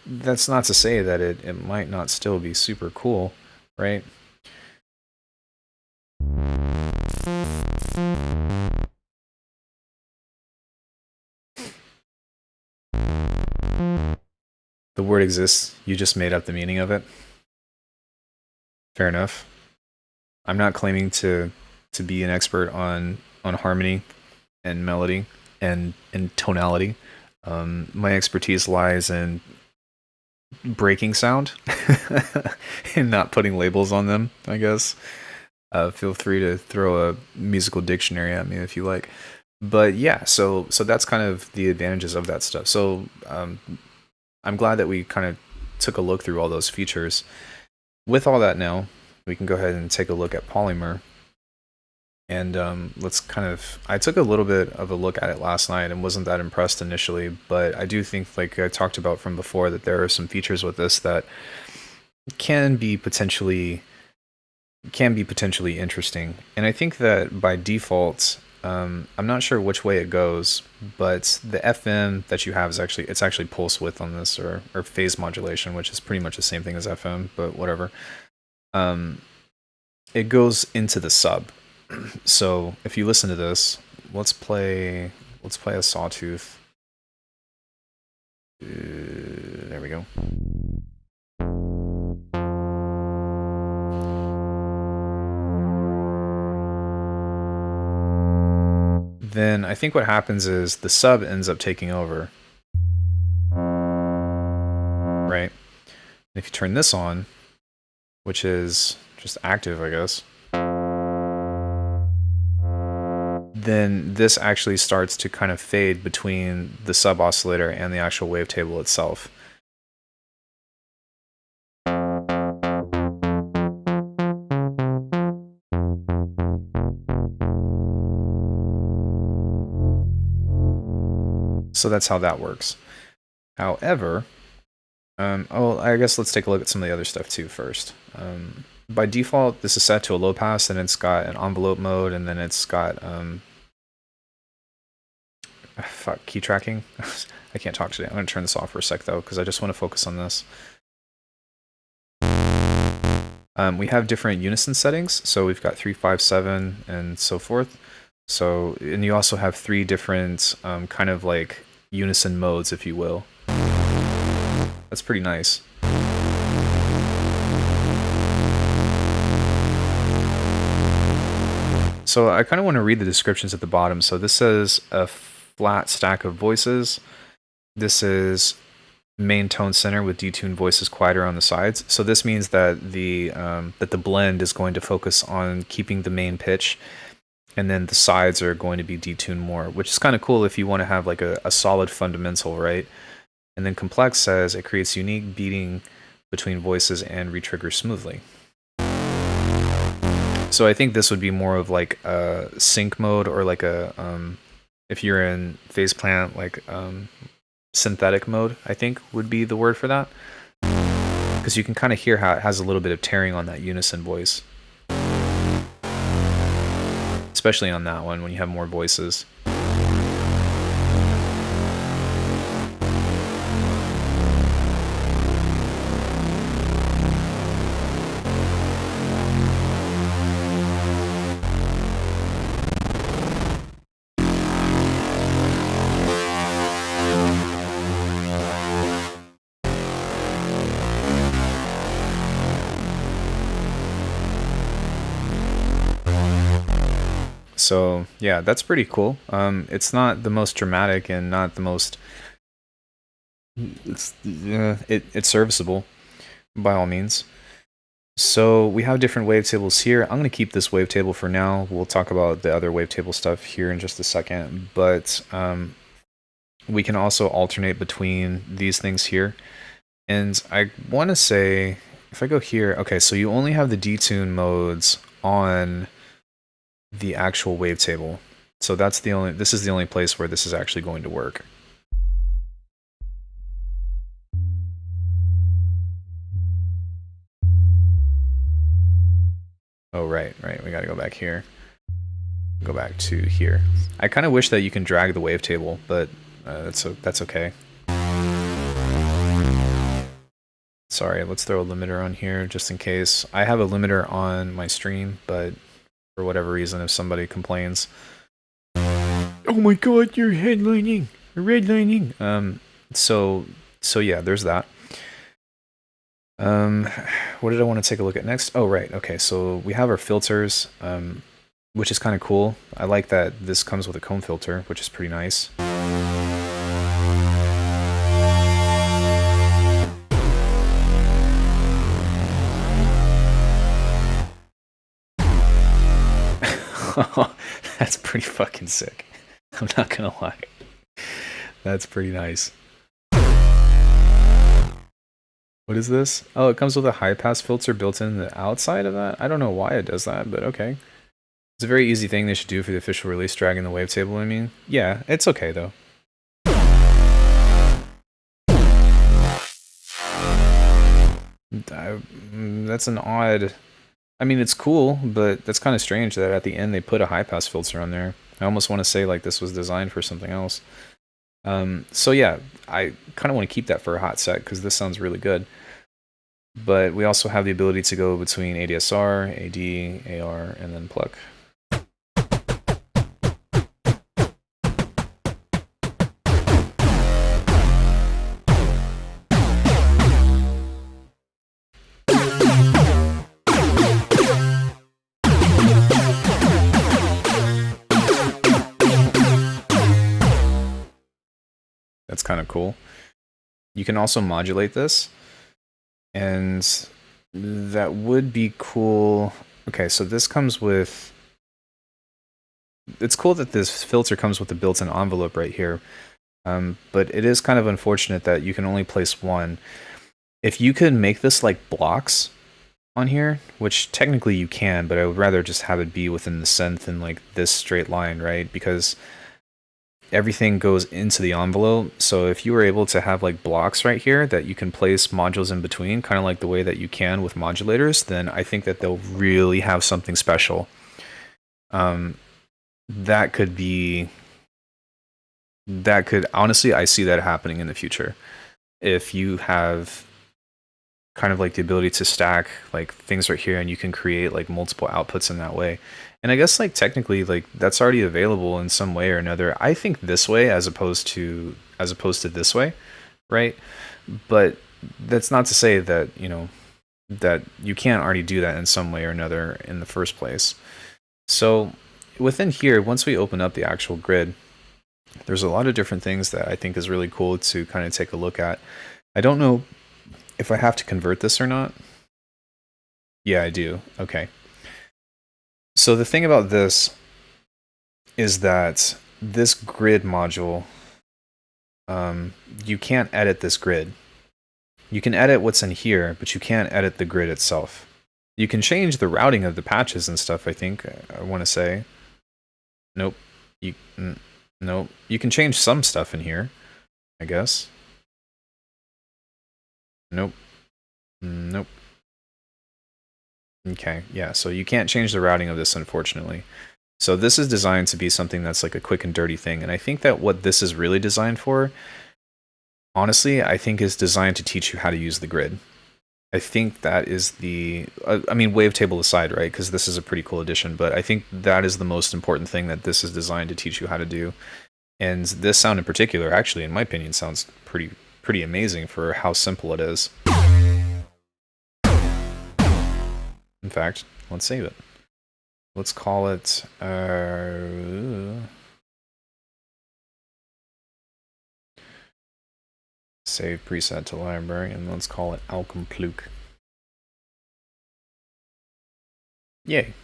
that's not to say that it might not still be super cool, right? The word exists, you just made up the meaning of it. Fair enough. I'm not claiming to be an expert on harmony and melody and tonality. My expertise lies in breaking sound and not putting labels on them, I guess. Feel free to throw a musical dictionary at me if you like. But yeah, so that's kind of the advantages of that stuff. So I'm glad that we kind of took a look through all those features. With all that now, we can go ahead and take a look at Polymer. And let's kind of, I took a little bit of a look at it last night and wasn't that impressed initially, but I do think, like I talked about from before, that there are some features with this that can be potentially interesting. And I think that by default, I'm not sure which way it goes, but the FM that you have is actually pulse width on this, or phase modulation, which is pretty much the same thing as FM, but whatever. It goes into the sub. So if you listen to this, let's play a sawtooth. There we go. Then I think what happens is the sub ends up taking over, right? If you turn this on, which is just active, I guess, then this actually starts to kind of fade between the sub oscillator and the actual wavetable itself. So that's how that works. However, I guess let's take a look at some of the other stuff too first. By default, this is set to a low pass, and it's got an envelope mode, and then it's got key tracking. I can't talk today. I'm going to turn this off for a sec though, because I just want to focus on this. We have different unison settings, so we've got 3, 5, 7, and so forth. So, and you also have 3 different kind of like unison modes, if you will. That's pretty nice. So I kind of want to read the descriptions at the bottom. So this says a flat stack of voices. This is main tone center with detuned voices quieter on the sides. So this means that the blend is going to focus on keeping the main pitch, and then the sides are going to be detuned more, which is kind of cool if you want to have like a solid fundamental, right? And then complex says it creates unique beating between voices and retriggers smoothly. So I think this would be more of like a sync mode, or like a if you're in phase plant, like synthetic mode, I think would be the word for that, because you can kind of hear how it has a little bit of tearing on that unison voice, especially on that one when you have more voices. So yeah, that's pretty cool. It's not the most dramatic and not the most. It's serviceable by all means. So we have different wavetables here. I'm going to keep this wavetable for now. We'll talk about the other wavetable stuff here in just a second. But we can also alternate between these things here. And I want to say, if I go here, okay, so you only have the detune modes on the actual wavetable. So this is the only place where this is actually going to work. Oh, right, we gotta go back here. Go back to here. I kind of wish that you can drag the wavetable, but that's okay. Sorry, let's throw a limiter on here just in case. I have a limiter on my stream, but for whatever reason, if somebody complains, oh my god, you're headlining, redlining. So yeah, there's that. What did I want to take a look at next? Oh, right. Okay, so we have our filters, which is kind of cool. I like that this comes with a comb filter, which is pretty nice. That's pretty fucking sick. I'm not gonna lie. That's pretty nice. What is this? Oh, it comes with a high pass filter built in the outside of that? I don't know why it does that, but okay. It's a very easy thing they should do for the official release, dragging the wavetable, I mean. Yeah, it's okay though. That's an odd... I mean, it's cool, but that's kind of strange that at the end they put a high-pass filter on there. I almost want to say like this was designed for something else. So yeah, I kind of want to keep that for a hot set because this sounds really good. But we also have the ability to go between ADSR, AD, AR, and then pluck. That's kind of cool. You can also modulate this, and that would be cool. Okay, so this comes with... It's cool that this filter comes with a built-in envelope right here, but it is kind of unfortunate that you can only place one. If you could make this like blocks on here, which technically you can, but I would rather just have it be within the synth in like this straight line, right? Because everything goes into the envelope. So if you were able to have like blocks right here that you can place modules in between, kind of like the way that you can with modulators, then I think that they'll really have something special. That could honestly, I see that happening in the future. If you have kind of like the ability to stack like things right here and you can create like multiple outputs in that way. And I guess like technically like that's already available in some way or another. I think this way as opposed to this way, right? But that's not to say that, you know, that you can't already do that in some way or another in the first place. So within here, once we open up the actual grid, there's a lot of different things that I think is really cool to kind of take a look at. I don't know if I have to convert this or not. Yeah, I do. Okay. So the thing about this is that this grid module, you can't edit this grid. You can edit what's in here, but you can't edit the grid itself. You can change the routing of the patches and stuff, I think, I want to say. Nope. Nope. You can change some stuff in here, I guess. Nope. Nope. Okay, yeah, so you can't change the routing of this, unfortunately. So this is designed to be something that's like a quick and dirty thing, and I think that what this is really designed for, honestly, I think is designed to teach you how to use the grid. I think that is the... I mean, wavetable aside, right, because this is a pretty cool addition, but I think that is the most important thing that this is designed to teach you how to do. And this sound in particular, actually, in my opinion, sounds pretty amazing for how simple it is. In fact, let's save it. Let's call it save preset to library, and let's call it Alckemy. Yay.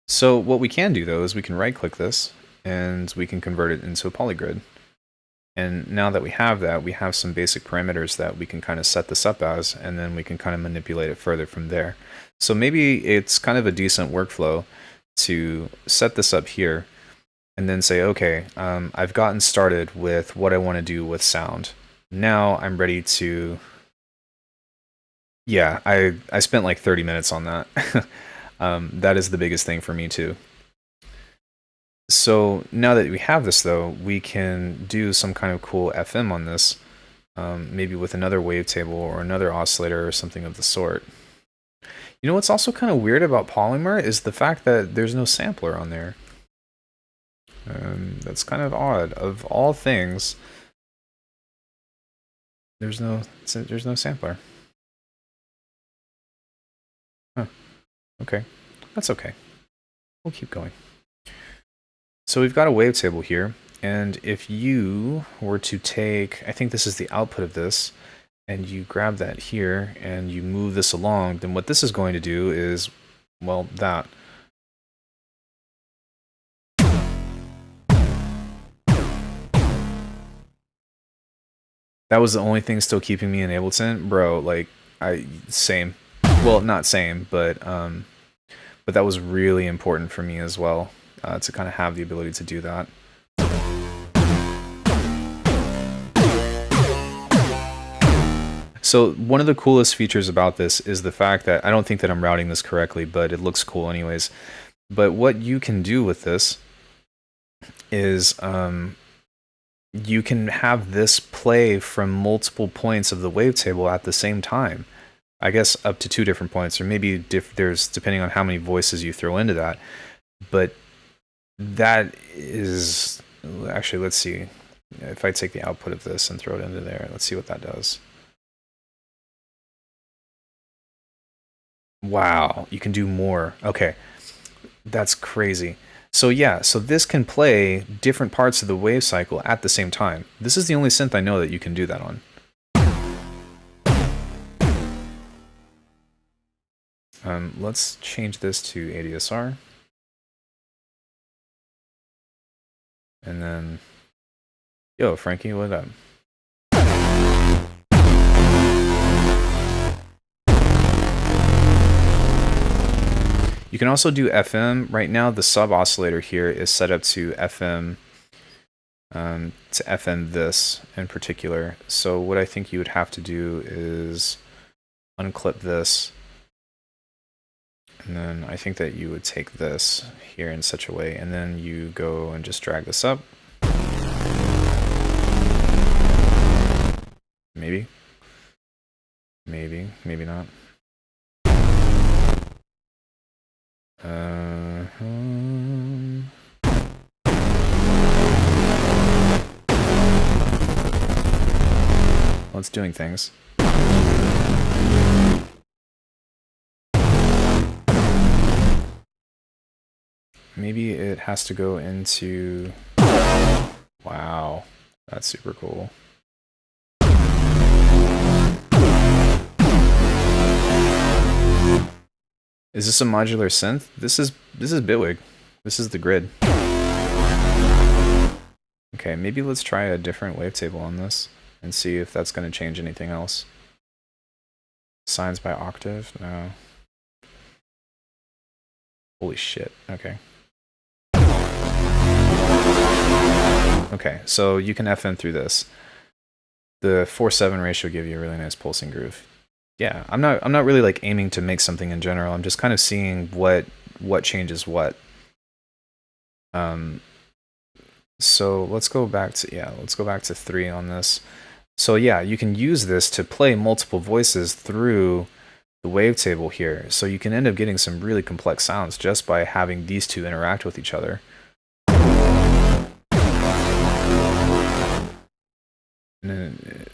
So what we can do though is we can right click this and we can convert it into a polygrid. And now that we have that, we have some basic parameters that we can kind of set this up as, and then we can kind of manipulate it further from there. So maybe it's kind of a decent workflow to set this up here and then say, okay, I've gotten started with what I want to do with sound. Now I'm ready to... Yeah, I spent like 30 minutes on that. That is the biggest thing for me too. So now that we have this though, we can do some kind of cool FM on this. maybe with another wavetable or another oscillator or something of the sort. You know what's also kind of weird about Polymer is the fact that there's no sampler on there. That's kind of odd. Of all things, there's no sampler. Huh. Okay, that's okay. We'll keep going. So we've got a wavetable here, and if you were to take, I think this is the output of this, and you grab that here and you move this along, then what this is going to do is, well, that. That was the only thing still keeping me in Ableton, bro. Like, same. Well, not same, but that was really important for me as well, to kind of have the ability to do that. So one of the coolest features about this is the fact that, I don't think that I'm routing this correctly, but it looks cool anyways. But what you can do with this is you can have this play from multiple points of the wavetable at the same time. I guess up to 2 different points, or maybe there's, depending on how many voices you throw into that. But that is, actually, let's see. If I take the output of this and throw it into there, let's see what that does. Wow, you can do more. Okay, that's crazy. So yeah, so this can play different parts of the wave cycle at the same time. This is the only synth I know that you can do that on. Let's change this to ADSR. And then, yo, Frankie, what up? You can also do FM. Right now, the sub oscillator here is set up to FM this in particular. So what I think you would have to do is unclip this. And then I think that you would take this here in such a way, and then you go and just drag this up. Maybe. Maybe. Maybe not. Well, it's doing things. Maybe it has to go into... Wow, that's super cool. Is this a modular synth? This is Bitwig. This is the grid. Okay, maybe let's try a different wavetable on this and see if that's going to change anything else. Signs by octave? No. Holy shit. Okay. Okay, so you can FM through this. The 4:7 ratio give you a really nice pulsing groove. Yeah, I'm not really like aiming to make something in general. I'm just kind of seeing what changes what. So let's go back to 3 on this. So yeah, you can use this to play multiple voices through the wavetable here. So you can end up getting some really complex sounds just by having these two interact with each other. And then,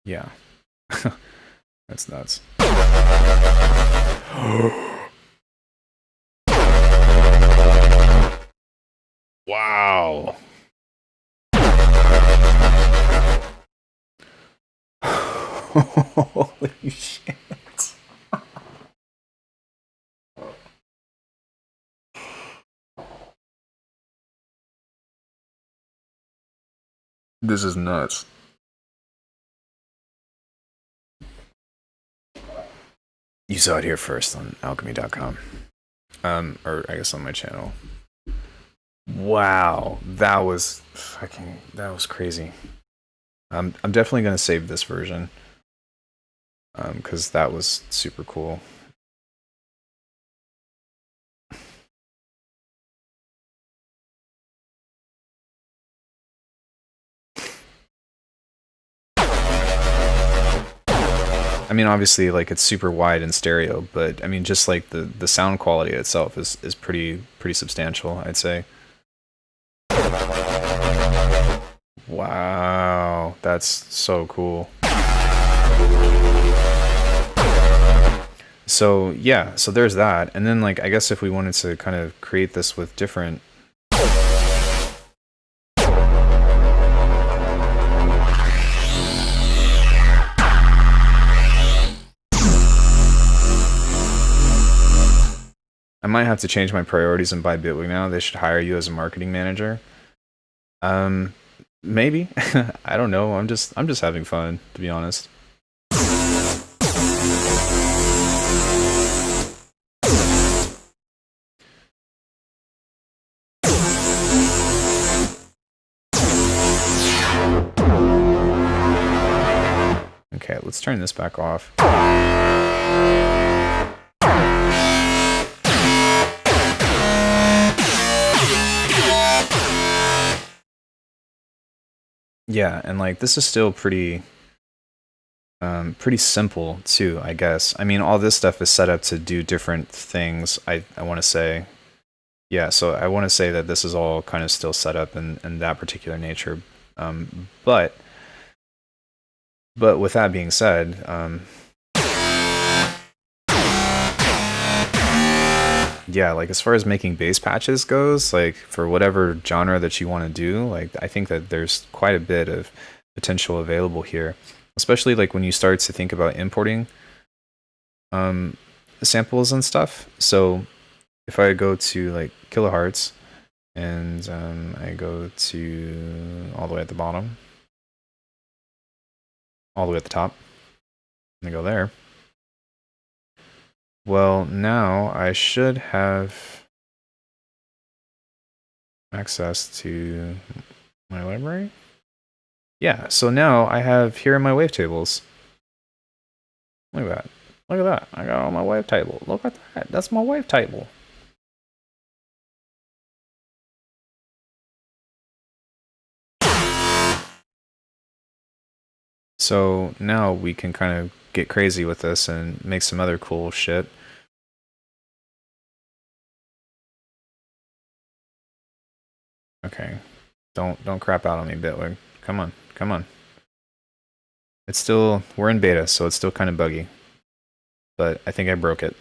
yeah. That's nuts. Wow. Holy shit. This is nuts. You saw it here first on alckemy.com. Or I guess on my channel. Wow, that was crazy. I'm definitely gonna save this version. Because that was super cool. I mean, obviously, like it's super wide in stereo, but I mean, just like the sound quality itself is pretty substantial, I'd say. Wow, that's so cool. So yeah, so there's that, and then like I guess if we wanted to kind of create this with different. I might have to change my priorities and buy Bitwig now. They should hire you as a marketing manager. Maybe. I don't know. I'm just having fun, to be honest. Okay, let's turn this back off. Yeah, and like this is still pretty simple too, I guess. I mean, all this stuff is set up to do different things, I want to say. Yeah, so I want to say that this is all kind of still set up in that particular nature. But with that being said, yeah, like as far as making bass patches goes, like for whatever genre that you want to do, like I think that there's quite a bit of potential available here, especially like when you start to think about importing samples and stuff. So if I go to like kilohertz and I go to all the way at the bottom, all the way at the top, and I go there. Well, now I should have access to my library. Yeah, so now I have here in my wavetables. Look at that. Look at that. I got all my wavetable. Look at that. That's my wavetable. So now we can kind of get crazy with this and make some other cool shit. Okay. Don't crap out on me, Bitwig. Come on. Come on. It's still, we're in beta, so it's still kind of buggy. But I think I broke it.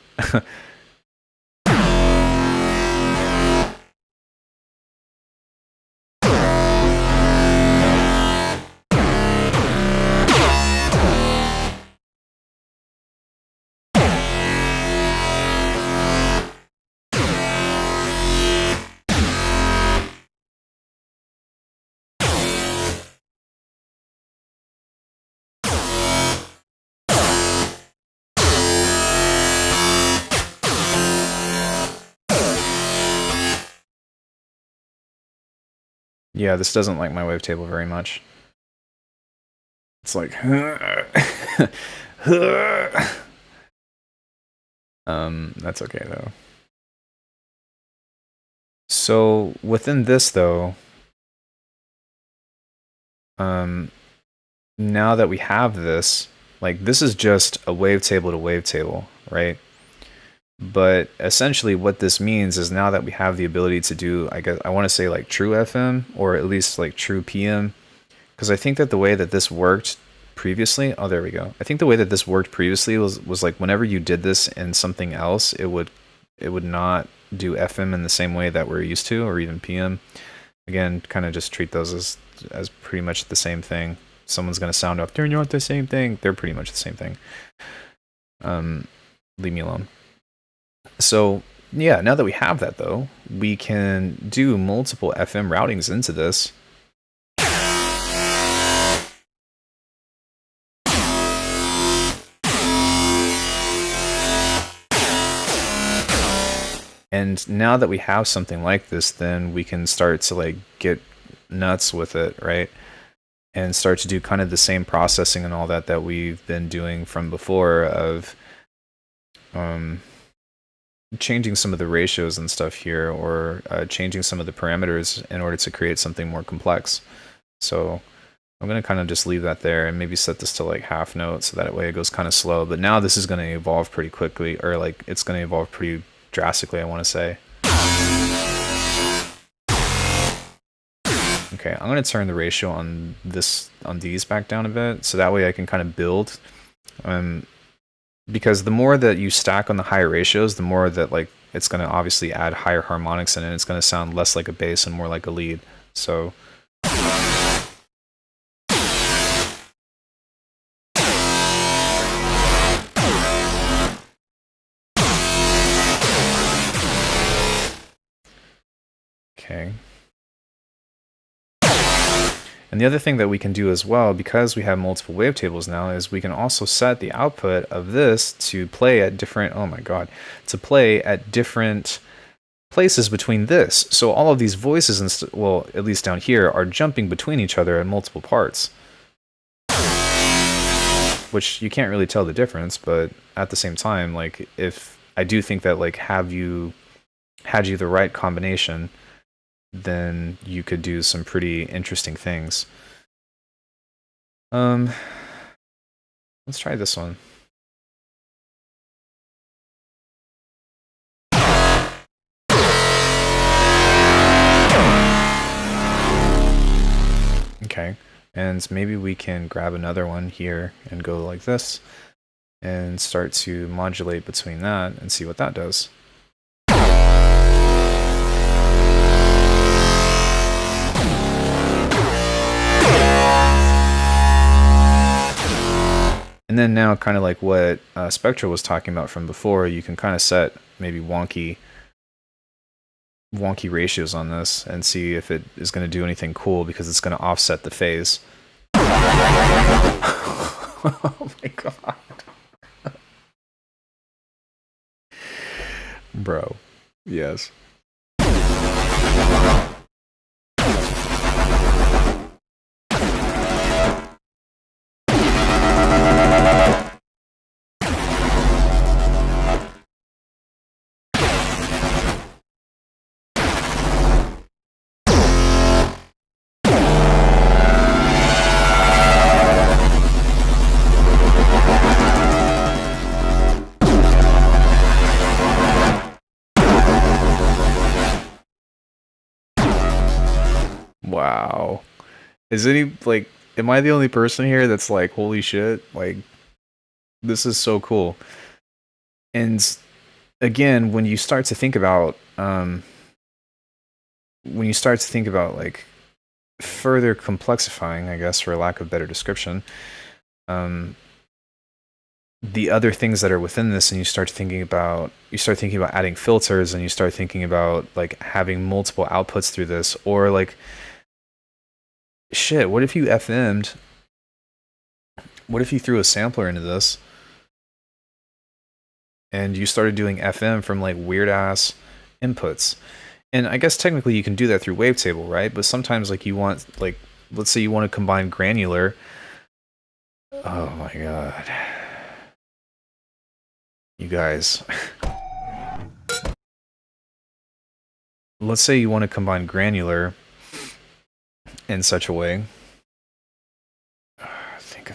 Yeah, this doesn't like my wavetable very much. It's like, that's okay though. So within this though, now that we have this, like this is just a wavetable to wavetable, right? But essentially what this means is now that we have the ability to do, I guess I want to say like true FM or at least like true PM, because I think that the way that this worked previously, oh there we go. I think the way that this worked previously was like whenever you did this in something else, it would not do FM in the same way that we're used to, or even PM. Again, kind of just treat those as pretty much the same thing. Someone's gonna sound off, they're not the same thing. They're pretty much the same thing. Leave me alone. So yeah, now that we have that though, we can do multiple FM routings into this. And now that we have something like this, then we can start to like get nuts with it, right? And start to do kind of the same processing and all that we've been doing from before of changing some of the ratios and stuff here, or changing some of the parameters in order to create something more complex. So I'm going to kind of just leave that there and maybe set this to like half note so that way it goes kind of slow. But now this is going to evolve pretty quickly, or like it's going to evolve pretty drastically, I want to say. Okay, I'm going to turn the ratio on these back down a bit so that way I can kind of build. Because the more that you stack on the higher ratios, the more that like it's going to obviously add higher harmonics in it. It's going to sound less like a bass and more like a lead. So okay. And the other thing that we can do as well, because we have multiple wavetables now, is we can also set the output of this to play at different, oh my god, to play at different places between this. So all of these voices, well, at least down here, are jumping between each other at multiple parts. Which you can't really tell the difference, but at the same time, like, if I do think that, like, had you the right combination, then you could do some pretty interesting things. Let's try this one. Okay, and maybe we can grab another one here and go like this and start to modulate between that and see what that does. And then now, kind of like what Spectral was talking about from before, you can kind of set maybe wonky ratios on this and see if it is going to do anything cool, because it's going to offset the phase. Oh my god. Bro. Yes. Wow. Is any, like, am I the only person here that's like, holy shit, like, this is so cool? And again, when you start to think about, like, further complexifying, I guess, for lack of better description, the other things that are within this, and you start thinking about adding filters, and you start thinking about, like, having multiple outputs through this, or like, shit, what if you FM'd? What if you threw a sampler into this and you started doing FM from like weird ass inputs? And I guess technically you can do that through wavetable, right? But sometimes, like, you want, like, let's say you want to combine granular. Oh my god. You guys. Let's say you want to combine granular in such a way. Think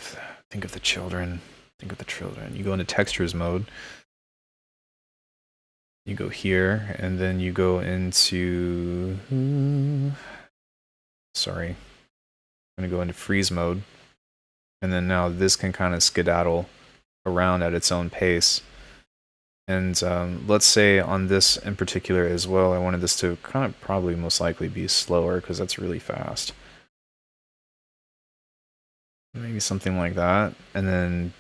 of the children. Think of the children. You go into textures mode. You go here, and then you go into... Sorry. I'm going to go into freeze mode. And then now this can kind of skedaddle around at its own pace. And let's say on this in particular as well, I wanted this to kind of probably most likely be slower, because that's really fast. Maybe something like that. And then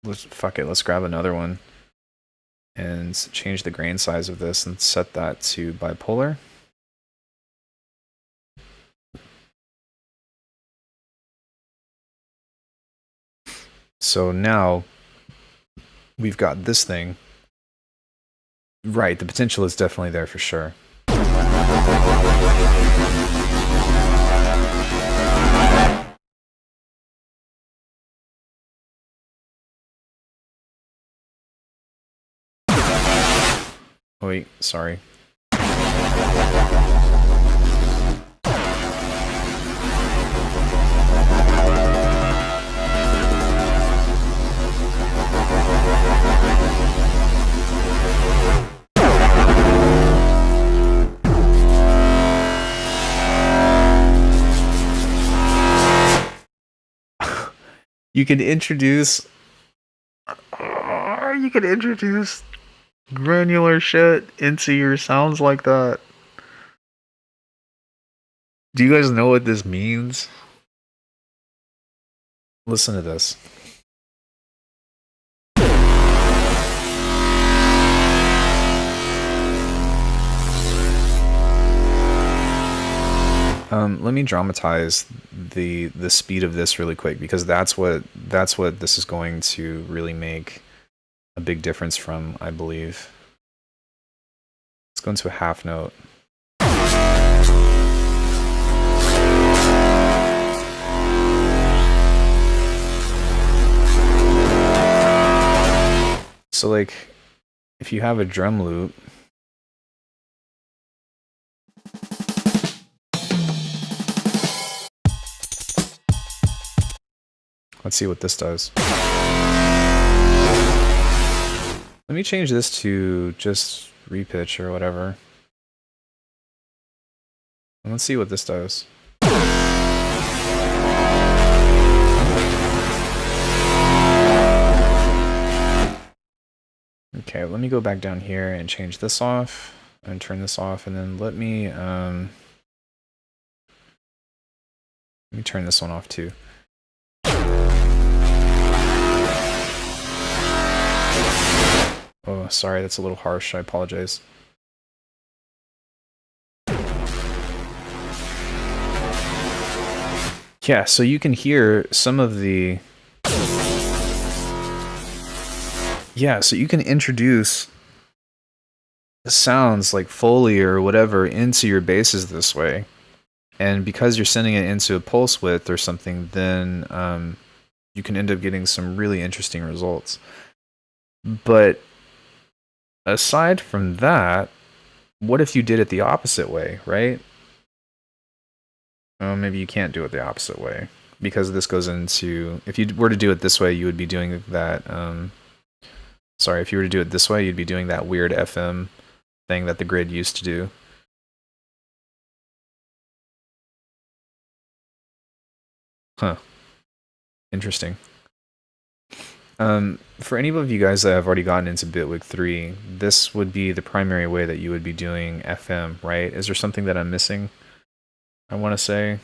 let's grab another one and change the grain size of this and set that to bipolar. So now we've got this thing. Right, the potential is definitely there for sure. Wait, sorry. You can introduce you can introduce granular shit into your sounds like that. Do you guys know what this means? Listen to this. Let me dramatize the speed of this really quick, because that's what this is going to really make a big difference from, I believe. Let's go into a half note. So like, if you have a drum loop, let's see what this does. Let me change this to just repitch or whatever. And let's see what this does. Okay, let me go back down here and change this off and turn this off, and then let me turn this one off too. Oh, sorry, that's a little harsh. I apologize. Yeah, so you can hear some of the... Yeah, so you can introduce sounds like Foley or whatever into your basses this way. And because you're sending it into a pulse width or something, then you can end up getting some really interesting results. But aside from that, what if you did it the opposite way, right? Oh, maybe you can't do it the opposite way, because this goes into... If you were to do it this way, you would be doing that... Sorry, if you were to do it this way, you'd be doing that weird FM thing that the grid used to do. Huh. Interesting. For any of you guys that have already gotten into Bitwig 3, this would be the primary way that you would be doing FM, right? Is there something that I'm missing? I want to say...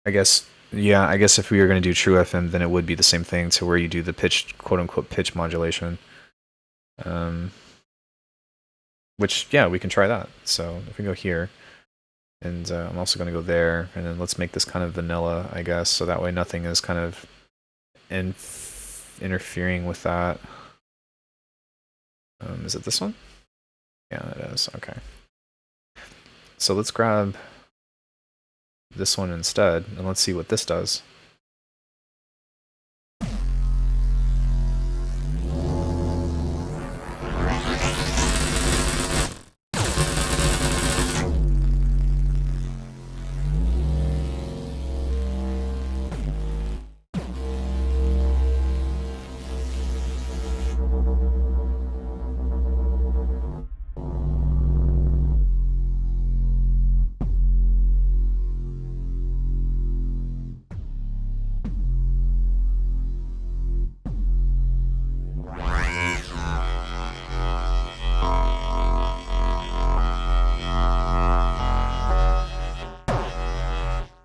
I guess, yeah, I guess if we were going to do true FM, then it would be the same thing, to where you do the pitch, quote-unquote, pitch modulation. Which, yeah, we can try that. So if we go here, and I'm also going to go there, and then let's make this kind of vanilla, I guess, so that way nothing is kind of interfering with that. Is it this one? Yeah, it is. Okay. So let's grab this one instead, and let's see what this does.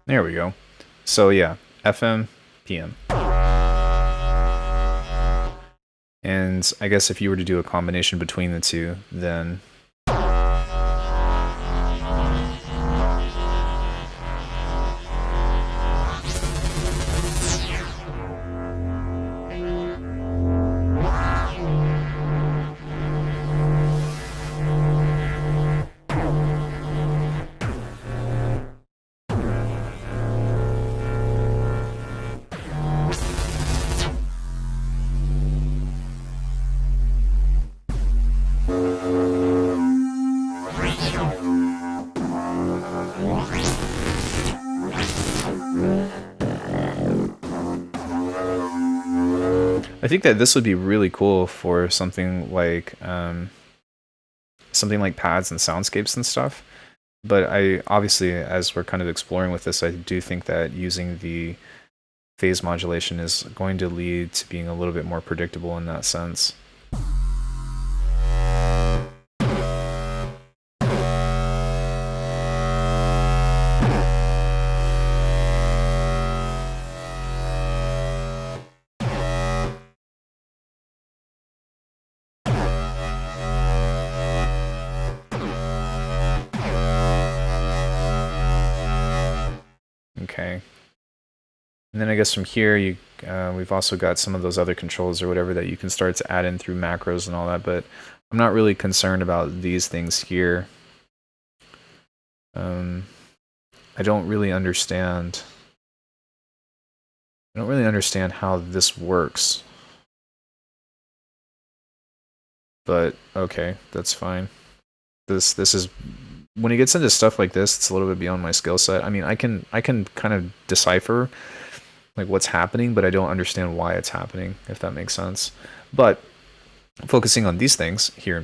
There we go. So yeah, FM, PM. And I guess if you were to do a combination between the two, then... I think that this would be really cool for something like something like pads and soundscapes and stuff. But I obviously, as we're kind of exploring with this, I do think that using the phase modulation is going to lead to being a little bit more predictable in that sense. Okay. And then I guess from here, we've also got some of those other controls or whatever that you can start to add in through macros and all that, but I'm not really concerned about these things here. I don't really understand how this works. But okay, that's fine. This is when it gets into stuff like this, it's a little bit beyond my skill set. I mean, I can kind of decipher like what's happening, but I don't understand why it's happening, if that makes sense. But focusing on these things here in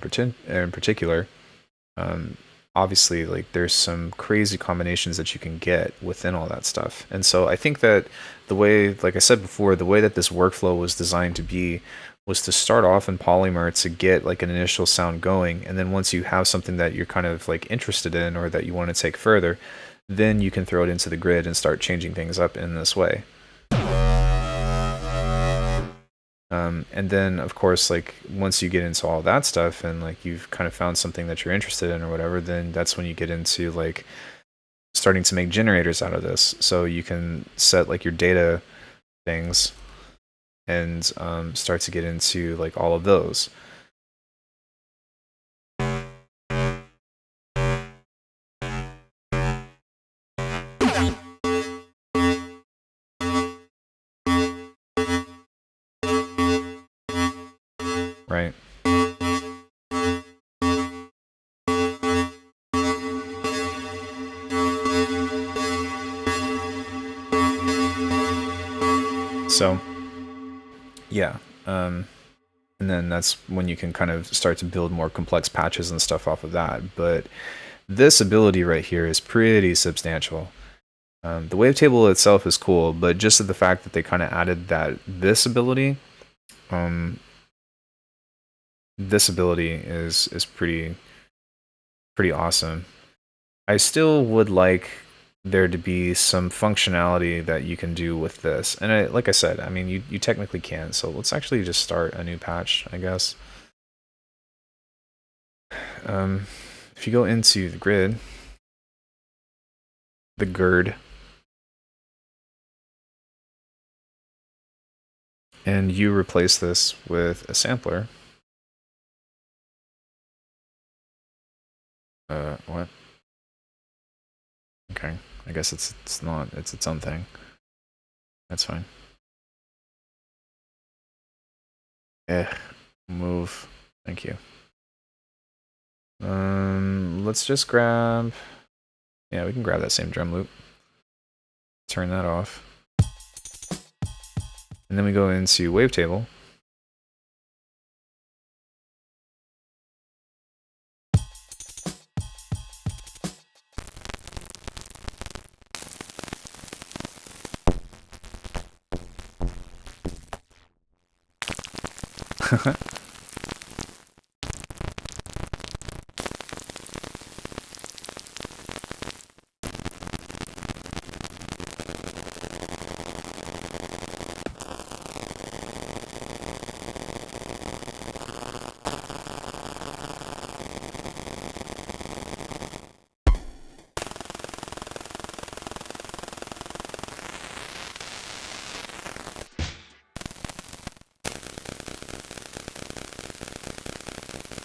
particular, obviously, like there's some crazy combinations that you can get within all that stuff. And so I think that the way, like I said before, the way that this workflow was designed to be was to start off in Polymer to get like an initial sound going, and then once you have something that you're kind of like interested in or that you want to take further, then you can throw it into the grid and start changing things up in this way. And then of course, like once you get into all that stuff and like you've kind of found something that you're interested in or whatever, then that's when you get into like starting to make generators out of this. So you can set like your data things and start to get into like all of those. Right. So, yeah. And then that's when you can kind of start to build more complex patches and stuff off of that. But this ability right here is pretty substantial. The wavetable itself is cool, but just the fact that they kind of added this ability is pretty awesome. I still would like there to be some functionality that you can do with this, and like I said, I mean you technically can. So let's actually just start a new patch, I guess. If you go into the grid, the GERD, and you replace this with a sampler. What? Okay, I guess it's its own thing. That's fine. Move. Thank you. Let's just grab. Yeah, we can grab that same drum loop. Turn that off. And then we go into wavetable.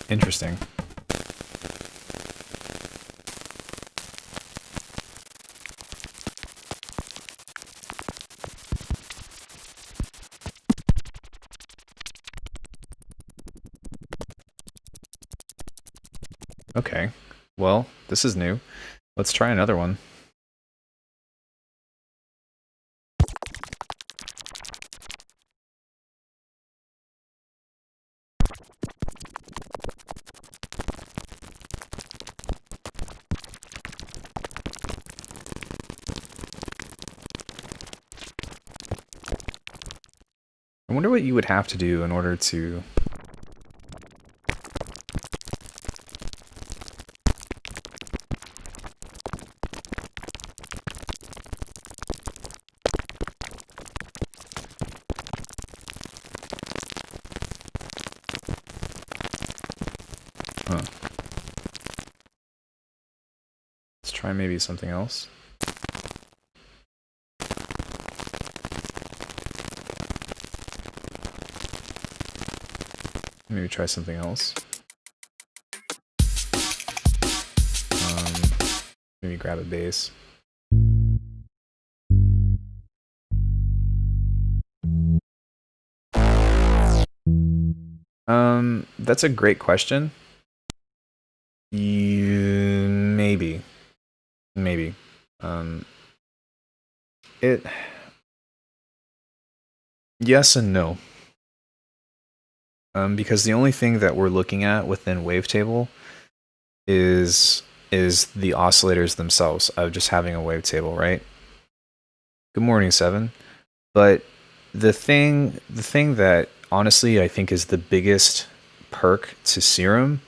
Interesting. Okay, well, this is new. Let's try another one. I wonder what you would have to do in order to... Huh. Let's try maybe something else. Maybe try something else. Maybe grab a base. That's a great question. Maybe. Maybe. Yes and no. Because the only thing that we're looking at within wavetable is the oscillators themselves of just having a wavetable, right? Good morning, Seven. But the thing that honestly I think is the biggest perk to Serum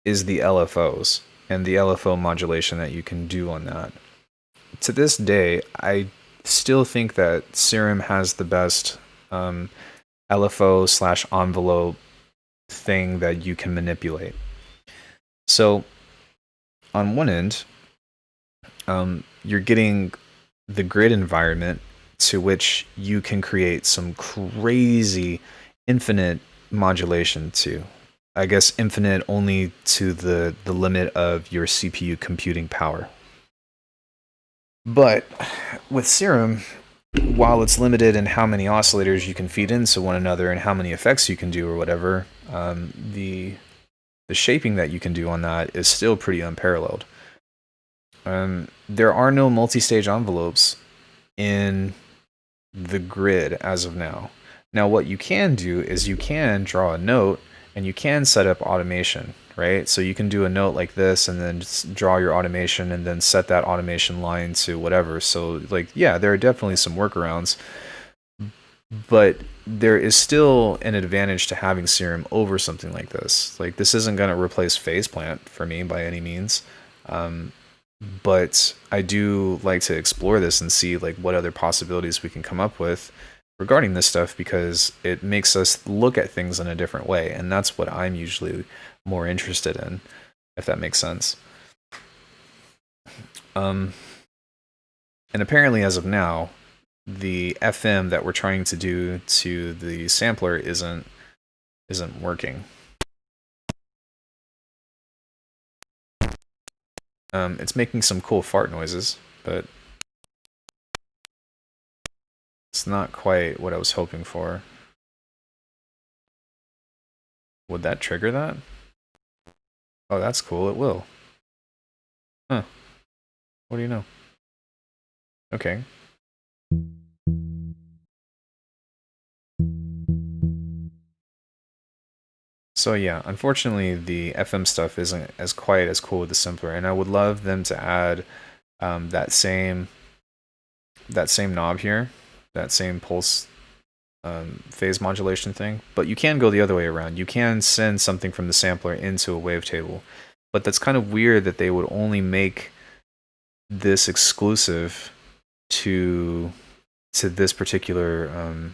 is the LFOs and the LFO modulation that you can do on that. To this day, I still think that Serum has the best LFO/envelope thing that you can manipulate. So on one end, you're getting the grid environment to which you can create some crazy infinite modulation to. I guess infinite only to the limit of your CPU computing power. But with Serum, while it's limited in how many oscillators you can feed into one another and how many effects you can do or whatever, the shaping that you can do on that is still pretty unparalleled. There are no multi-stage envelopes in the grid as of now. Now, what you can do is you can draw a note and you can set up automation, right? So you can do a note like this and then just draw your automation and then set that automation line to whatever. So, like, yeah, there are definitely some workarounds, but there is still an advantage to having Serum over something like this. Like, this isn't going to replace Phase Plant for me by any means. But I do like to explore this and see like what other possibilities we can come up with regarding this stuff, because it makes us look at things in a different way, and that's what I'm usually more interested in, if that makes sense. And apparently as of now, the FM that we're trying to do to the sampler isn't working. It's making some cool fart noises, but it's not quite what I was hoping for. Would that trigger that? Oh, that's cool. It will. Huh. What do you know? Okay. So yeah, unfortunately, the FM stuff isn't as quite as cool with the simpler, and I would love them to add that same knob here, that same pulse phase modulation thing. But you can go the other way around. You can send something from the sampler into a wavetable, but that's kind of weird that they would only make this exclusive to this particular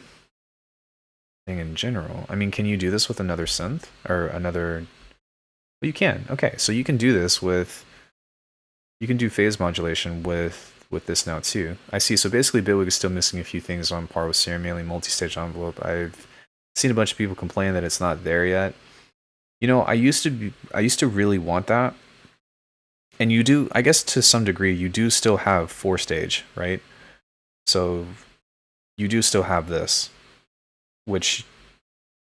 thing in general. I mean, can you do this with another synth or another? Well, you can. Okay, so you can do this with. You can do phase modulation with this now too. I see. So basically, Bitwig is still missing a few things on par with Serum, mainly multi-stage envelope. I've seen a bunch of people complain that it's not there yet. You know, I used to really want that. And you do, I guess to some degree, you do still have 4-stage, right? So you do still have this, which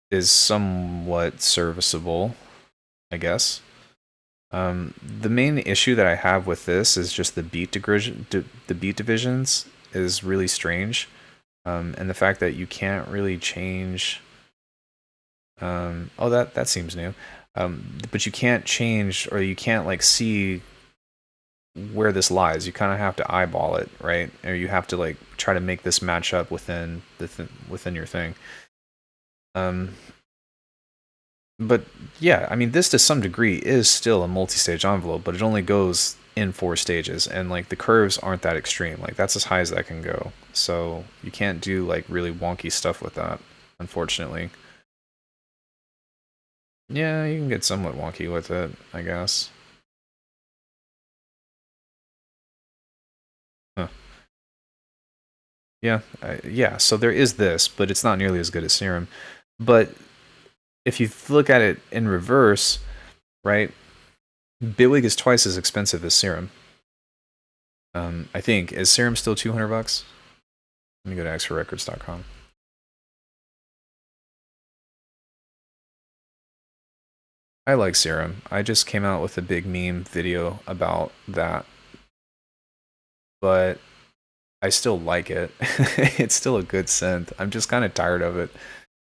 is somewhat serviceable, I guess. The main issue that I have with this is just the beat divisions is really strange, and the fact that you can't really change. Oh, that seems new. But you can't change, or you can't like see where this lies. You kind of have to eyeball it, right? Or you have to like try to make this match up within within your thing. But yeah, I mean, this to some degree is still a multi-stage envelope, but it only goes in 4 stages, and like the curves aren't that extreme. Like that's as high as that can go. So you can't do like really wonky stuff with that, unfortunately. Yeah, you can get somewhat wonky with it, I guess. Huh. Yeah, yeah. So there is this, but it's not nearly as good as Serum. But if you look at it in reverse, right? Bitwig is twice as expensive as Serum. I think is Serum still $200? Let me go to extrarecords.com. I like Serum. I just came out with a big meme video about that, but I still like it. It's still a good synth. I'm just kind of tired of it,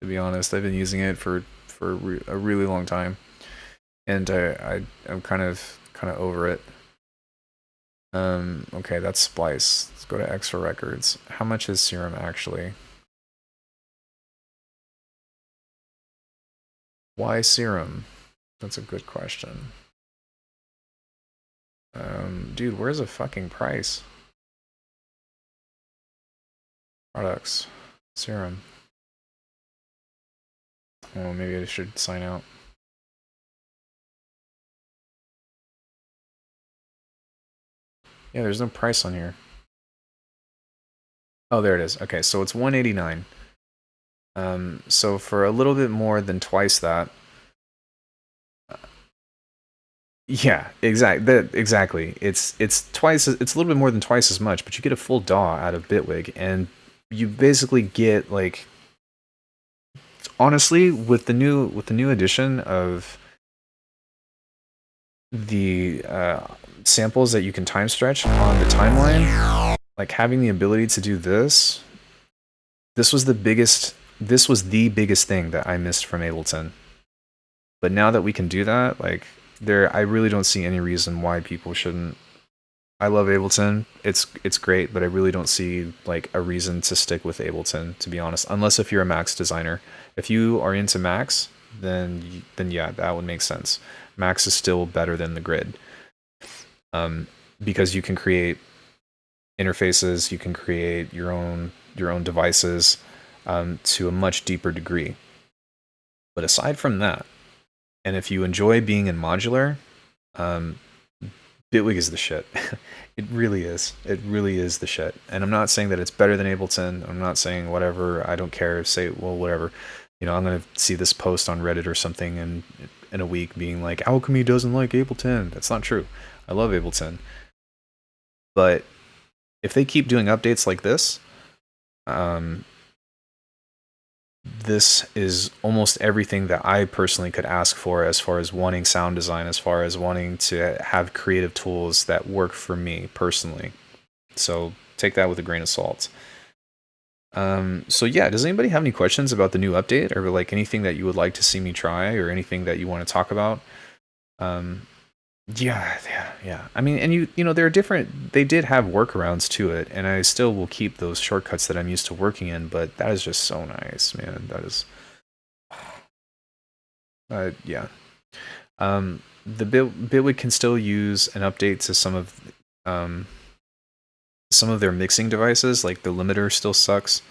to be honest. I've been using it for a really long time, and I'm kind of over it. Okay, that's Splice. Let's go to Extra Records. How much is Serum actually? Why Serum? That's a good question. Dude, where's the fucking price? Products. Serum. Oh, maybe I should sign out. Yeah, there's no price on here. Oh, there it is. Okay, so it's $189. So for a little bit more than twice that. Yeah, exactly. It's twice. It's a little bit more than twice as much, but you get a full DAW out of Bitwig, and you basically get like, honestly, with the new edition of the samples that you can time stretch on the timeline, like having the ability to do this. This was the biggest thing that I missed from Ableton. But now that we can do that, like I really don't see any reason why people shouldn't. I love Ableton. It's great, but I really don't see like a reason to stick with Ableton, to be honest, unless if you're a Max designer. If you are into Max, then yeah, that would make sense. Max is still better than the Grid. Because you can create interfaces, you can create your own devices to a much deeper degree. But aside from that, and if you enjoy being in modular, Bitwig is the shit. It really is. It really is the shit. And I'm not saying that it's better than Ableton. I'm not saying whatever. I don't care. Say, well, whatever. You know, I'm going to see this post on Reddit or something in a week being like, Alckemy doesn't like Ableton. That's not true. I love Ableton. But if they keep doing updates like this, this is almost everything that I personally could ask for as far as wanting sound design, as far as wanting to have creative tools that work for me personally. So take that with a grain of salt. So yeah, does anybody have any questions about the new update, or like anything that you would like to see me try, or anything that you want to talk about? Yeah. I mean, and you know, there are different. They did have workarounds to it, and I still will keep those shortcuts that I'm used to working in. But that is just so nice, man. That is, yeah. The Bitwig can still use an update to some of their mixing devices. Like the limiter still sucks.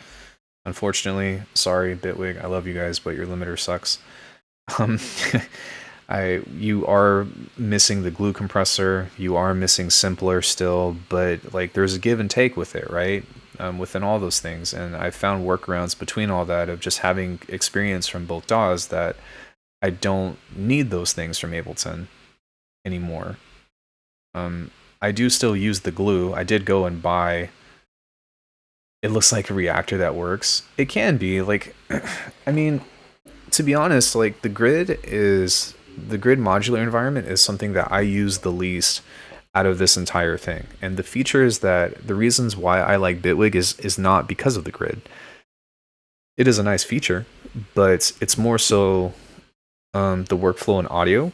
Unfortunately, sorry, Bitwig. I love you guys, but your limiter sucks. You are missing the glue compressor, you are missing simpler still, but like there's a give and take with it, right? Within all those things, and I found workarounds between all that of just having experience from both DAWs that I don't need those things from Ableton anymore. I do still use the glue. I did go and buy. It looks like a reactor that works. It can be like, I mean, to be honest, like the grid modular environment is something that I use the least out of this entire thing. And the features that the reasons why I like Bitwig is not because of the grid. It is a nice feature, but it's more so the workflow and audio.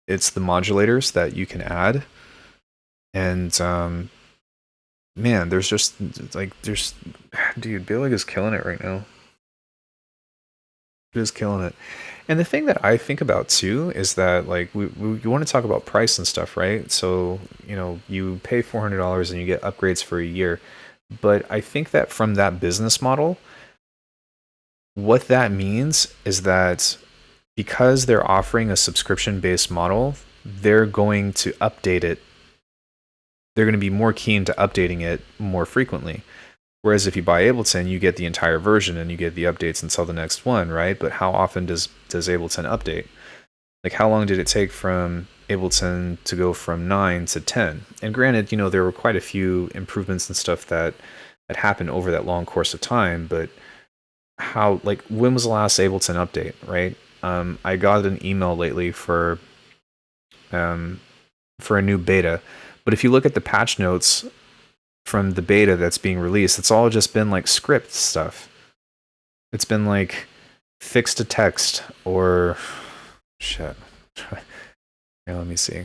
it's the modulators that you can add. And man, there's just like dude, Bitwig is killing it right now. It is killing it. And the thing that I think about too is that like you want to talk about price and stuff, right? So, you know, you pay $400 and you get upgrades for a year. But I think that from that business model, what that means is that because they're offering a subscription-based model, they're going to update it. They're going to be more keen to updating it more frequently. Whereas if you buy Ableton, you get the entire version and you get the updates until the next one, right? But how often does Ableton update? Like, how long did it take from Ableton to go from 9 to 10? And granted, you know, there were quite a few improvements and stuff that happened over that long course of time, but how, like, when was the last Ableton update, right? I got an email lately for a new beta, but if you look at the patch notes from the beta that's being released, it's all just been like script stuff. It's been like fix to text or shit. Here, let me see.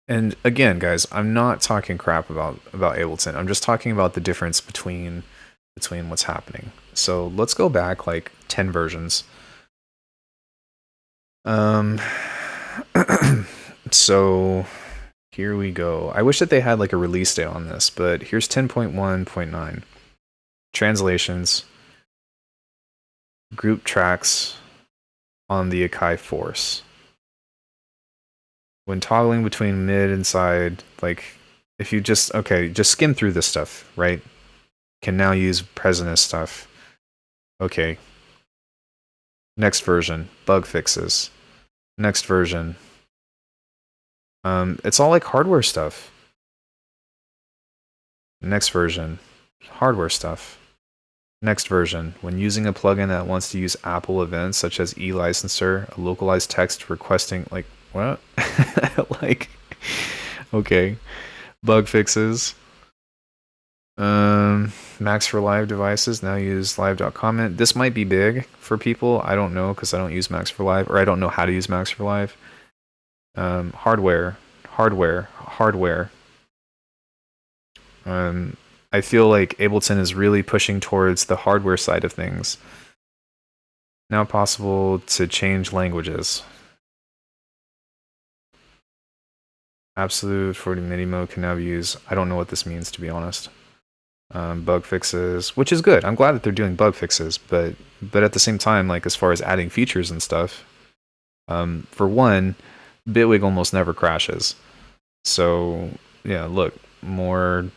And again, guys, I'm not talking crap about Ableton. I'm just talking about the difference between what's happening. So let's go back like 10 versions. So here we go. I wish that they had like a release date on this, but here's 10.1.9. Translations, group tracks on the Akai Force. When toggling between mid and side, like if you just skim through this stuff, right? Can now use present stuff. Okay. Next version, bug fixes. Next version. It's all like hardware stuff. Next version, hardware stuff. Next version, when using a plugin that wants to use Apple events such as eLicenser, a localized text requesting, like, what? Like, okay. Bug fixes. Max for live devices, now use live.comment. This might be big for people. I don't know because I don't use Max for Live, or I don't know how to use Max for Live. Hardware. I feel like Ableton is really pushing towards the hardware side of things. Now possible to change languages. Absolute 40 MIDI mode can now be used. I don't know what this means, to be honest. Bug fixes, which is good. I'm glad that they're doing bug fixes, but at the same time, like as far as adding features and stuff, for one, Bitwig almost never crashes. So yeah, look, more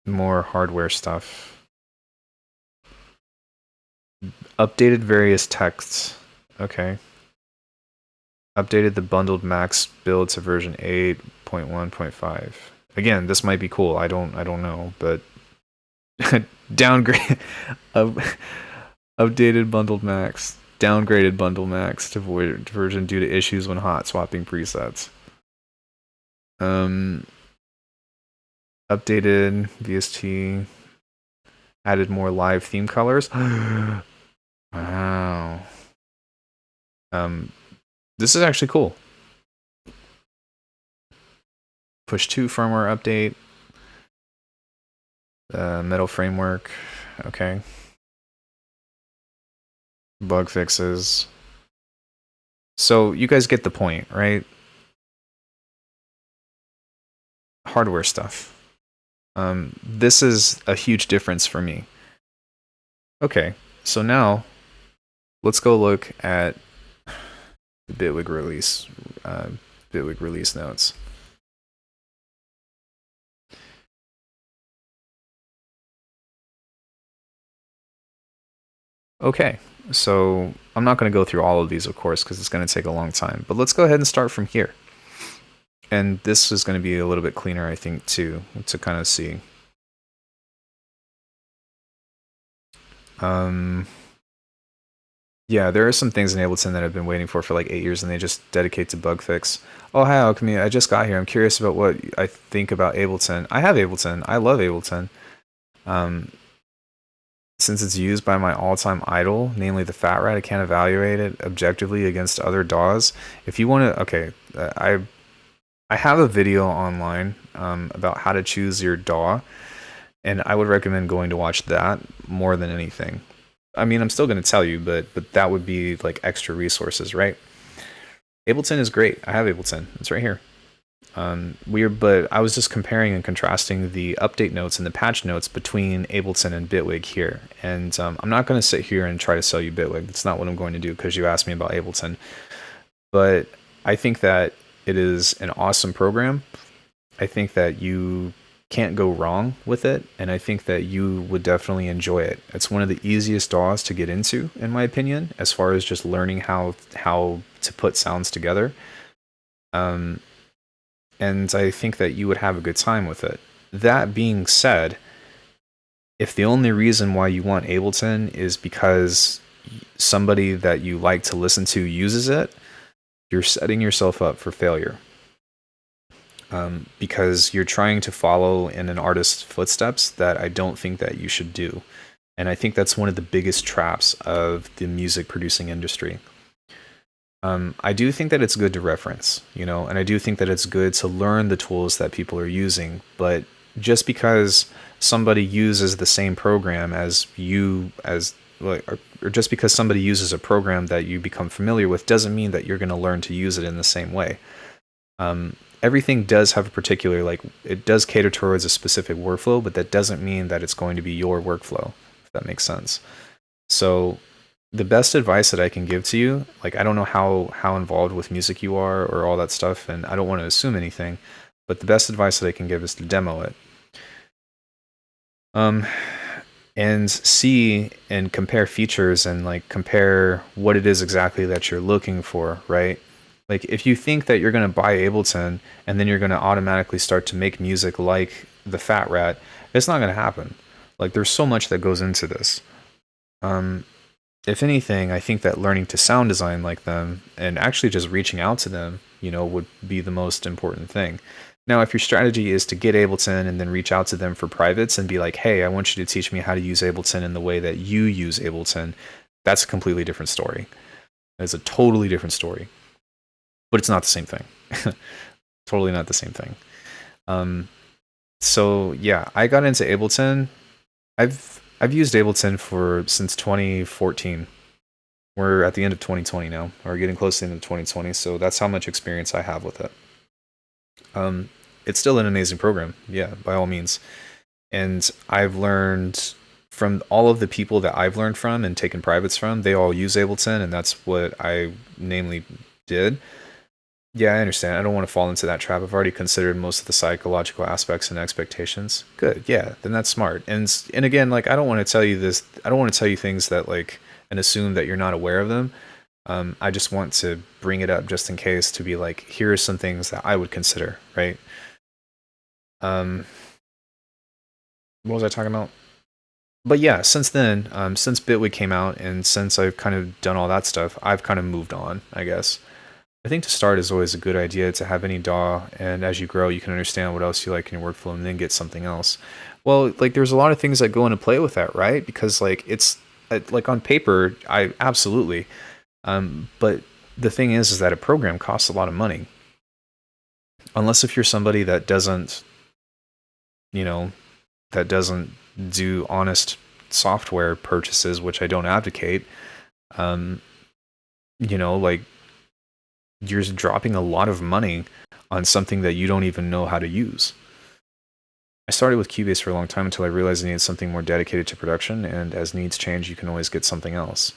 hardware stuff. Updated various texts. Okay. Updated the bundled max build to version 8.1.5. Again, this might be cool. I don't know, but downgrade updated bundled max, downgraded bundle max to void version due to issues when hot swapping presets. Updated VST, added more live theme colors. Wow. This is actually cool. Push 2 firmware update. Metal framework. Okay. Bug fixes. So you guys get the point, right? Hardware stuff. This is a huge difference for me. Okay, so now let's go look at the Bitwig release notes. Okay, so I'm not going to go through all of these, of course, because it's going to take a long time. But let's go ahead and start from here. And this is going to be a little bit cleaner, I think, too, to kind of see. Yeah, there are some things in Ableton that I've been waiting for like 8 years, and they just dedicate to bug fix. Oh, hi, Alckemy. I just got here. I'm curious about what I think about Ableton. I have Ableton. I love Ableton. since it's used by my all-time idol, namely the Fat Rat, I can't evaluate it objectively against other DAWs. If you want to, okay, I have a video online about how to choose your DAW, and I would recommend going to watch that more than anything. I mean, I'm still going to tell you, but that would be like extra resources, right? Ableton is great. I have Ableton. It's right here. But I was just comparing and contrasting the update notes and the patch notes between Ableton and Bitwig here. And I'm not going to sit here and try to sell you Bitwig. That's not what I'm going to do because you asked me about Ableton. But I think that it is an awesome program. I think that you can't go wrong with it, and I think that you would definitely enjoy it. It's one of the easiest DAWs to get into, in my opinion, as far as just learning how to put sounds together. And I think that you would have a good time with it. That being said, if the only reason why you want Ableton is because somebody that you like to listen to uses it, you're setting yourself up for failure. Because you're trying to follow in an artist's footsteps that I don't think that you should do. And I think that's one of the biggest traps of the music producing industry. I do think that it's good to reference, and I do think that it's good to learn the tools that people are using, but just because somebody uses the same program as you, or just because somebody uses a program that you become familiar with doesn't mean that you're going to learn to use it in the same way. Everything does have a particular, it does cater towards a specific workflow, but that doesn't mean that it's going to be your workflow, if that makes sense. So the best advice that I can give to you, I don't know how involved with music you are or all that stuff, and I don't want to assume anything, but the best advice that I can give is to demo it. And see and compare features and compare what it is exactly that you're looking for, right? If you think that you're going to buy Ableton and then you're going to automatically start to make music like the Fat Rat, it's not going to happen. There's so much that goes into this. If anything, I think that learning to sound design like them and actually just reaching out to them, would be the most important thing. Now, if your strategy is to get Ableton and then reach out to them for privates and be like, hey, I want you to teach me how to use Ableton in the way that you use Ableton, that's a completely different story. It's a totally different story. But it's not the same thing. Totally not the same thing. So yeah, I got into Ableton. I've used Ableton since 2014. We're at the end of 2020 now, or getting close to the end of 2020. So that's how much experience I have with it. It's still an amazing program, yeah, by all means. And I've learned from all of the people that I've learned from and taken privates from, they all use Ableton, and that's what I namely did. Yeah, I understand. I don't want to fall into that trap. I've already considered most of the psychological aspects and expectations. Good. Yeah, then that's smart. And again, I don't want to tell you this. I don't want to tell you things that and assume that you're not aware of them. I just want to bring it up just in case to be here are some things that I would consider, right? What was I talking about? But yeah, since then, since Bitwig came out and since I've kind of done all that stuff, I've kind of moved on, I guess. I think to start is always a good idea to have any DAW, and as you grow, you can understand what else you like in your workflow and then get something else. Well, there's a lot of things that go into play with that, right? Because it's on paper, I absolutely. But the thing is that a program costs a lot of money. Unless if you're somebody that doesn't, that doesn't do honest software purchases, which I don't advocate, you're dropping a lot of money on something that you don't even know how to use. I started with Cubase for a long time until I realized I needed something more dedicated to production, and as needs change, you can always get something else.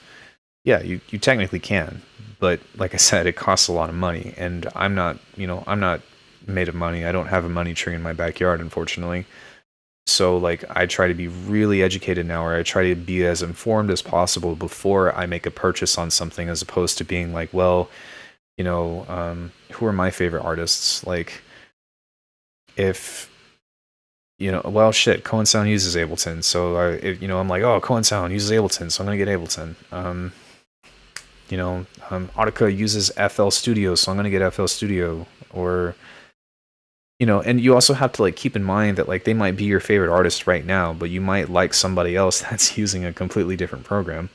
Yeah, you technically can, but like I said, it costs a lot of money, and I'm not made of money. I don't have a money tree in my backyard, unfortunately. So I try to be really educated now, or I try to be as informed as possible before I make a purchase on something, as opposed to being who are my favorite artists? If Cohen Sound uses Ableton, so I'm like, oh, Cohen Sound uses Ableton, so I'm gonna get Ableton. Audica uses FL Studio, so I'm gonna get FL Studio. Or you know, and you also have to like keep in mind that like they might be your favorite artist right now, but you might like somebody else that's using a completely different program.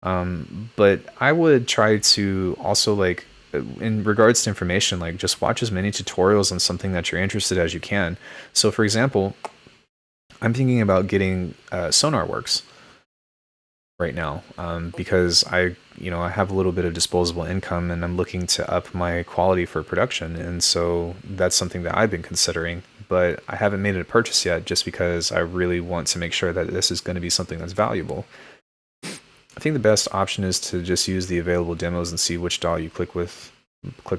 But I would try to also like, in regards to information, like just watch as many tutorials on something that you're interested as you can. So, for example, I'm thinking about getting SonarWorks right now, because I have a little bit of disposable income and I'm looking to up my quality for production, and so that's something that I've been considering. But I haven't made it a purchase yet, just because I really want to make sure that this is going to be something that's valuable. I think the best option is to just use the available demos and see which DAW you click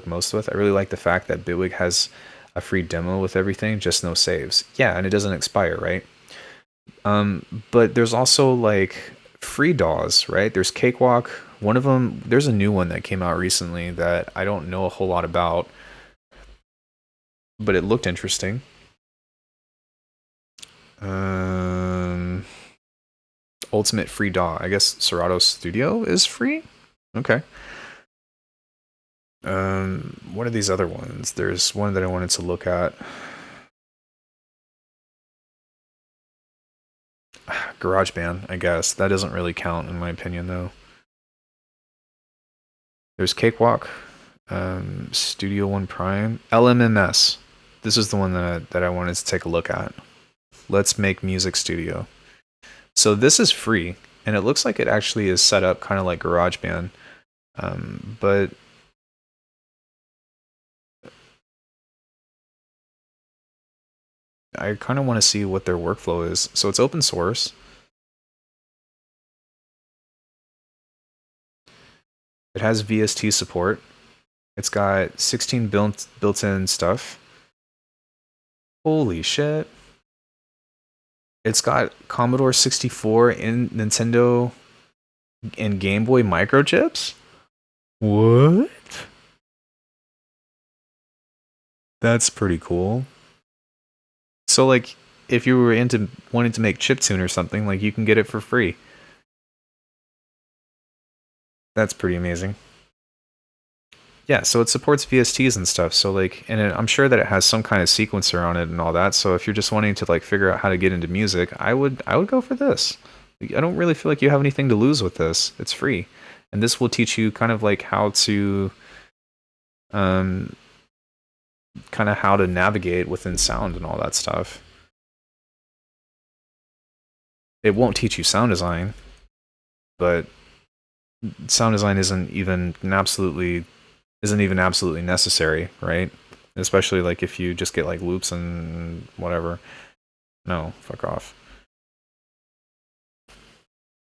most with. I really like the fact that Bitwig has a free demo with everything, just no saves. Yeah, and it doesn't expire, right? But there's also like free DAWs, right? There's Cakewalk. One of them, there's a new one that came out recently that I don't know a whole lot about, but it looked interesting. Ultimate free DAW. I guess Serato Studio is free? Okay. What are these other ones? There's one that I wanted to look at. GarageBand, I guess. That doesn't really count in my opinion, though. There's Cakewalk, Studio One Prime, LMMS. This is the one that I wanted to take a look at. Let's Make Music Studio. So this is free, and it looks like it actually is set up kind of like GarageBand, but I kind of want to see what their workflow is. So it's open source. It has VST support. It's got 16 built-in stuff. Holy shit. It's got Commodore 64 and Nintendo and Game Boy microchips? What? That's pretty cool. So like, if you were into wanting to make chiptune or something, like you can get it for free. That's pretty amazing. Yeah, so it supports VSTs and stuff. So like, and I'm sure that it has some kind of sequencer on it and all that. So if you're just wanting to like figure out how to get into music, I would go for this. I don't really feel like you have anything to lose with this. It's free, and this will teach you kind of like how to, kind of how to navigate within sound and all that stuff. It won't teach you sound design, but sound design isn't even absolutely necessary, right? Especially like if you just get like loops and whatever. No, fuck off.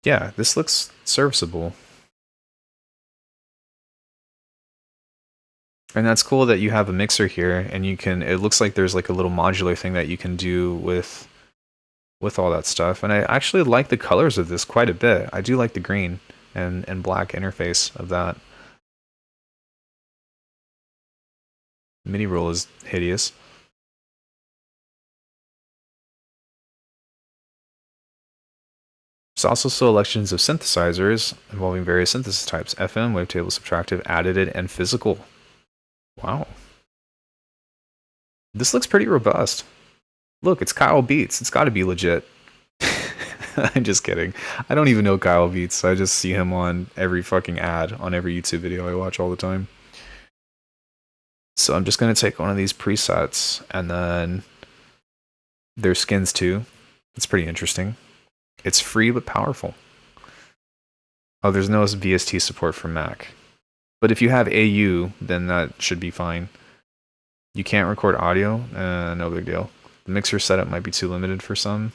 Yeah, this looks serviceable. And that's cool that you have a mixer here, and you can, it looks like there's like a little modular thing that you can do with all that stuff. And I actually like the colors of this quite a bit. I do like the green and black interface of that. MIDI roll is hideous. There's also selections of synthesizers involving various synthesis types: FM, wavetable, subtractive, additive, and physical. Wow. This looks pretty robust. Look, it's Kyle Beats. It's got to be legit. I'm just kidding. I don't even know Kyle Beats. I just see him on every fucking ad on every YouTube video I watch all the time. So I'm just going to take one of these presets, and then there's skins too. It's pretty interesting. It's free but powerful. Oh, there's no VST support for Mac. But if you have AU, then that should be fine. You can't record audio? No big deal. The mixer setup might be too limited for some.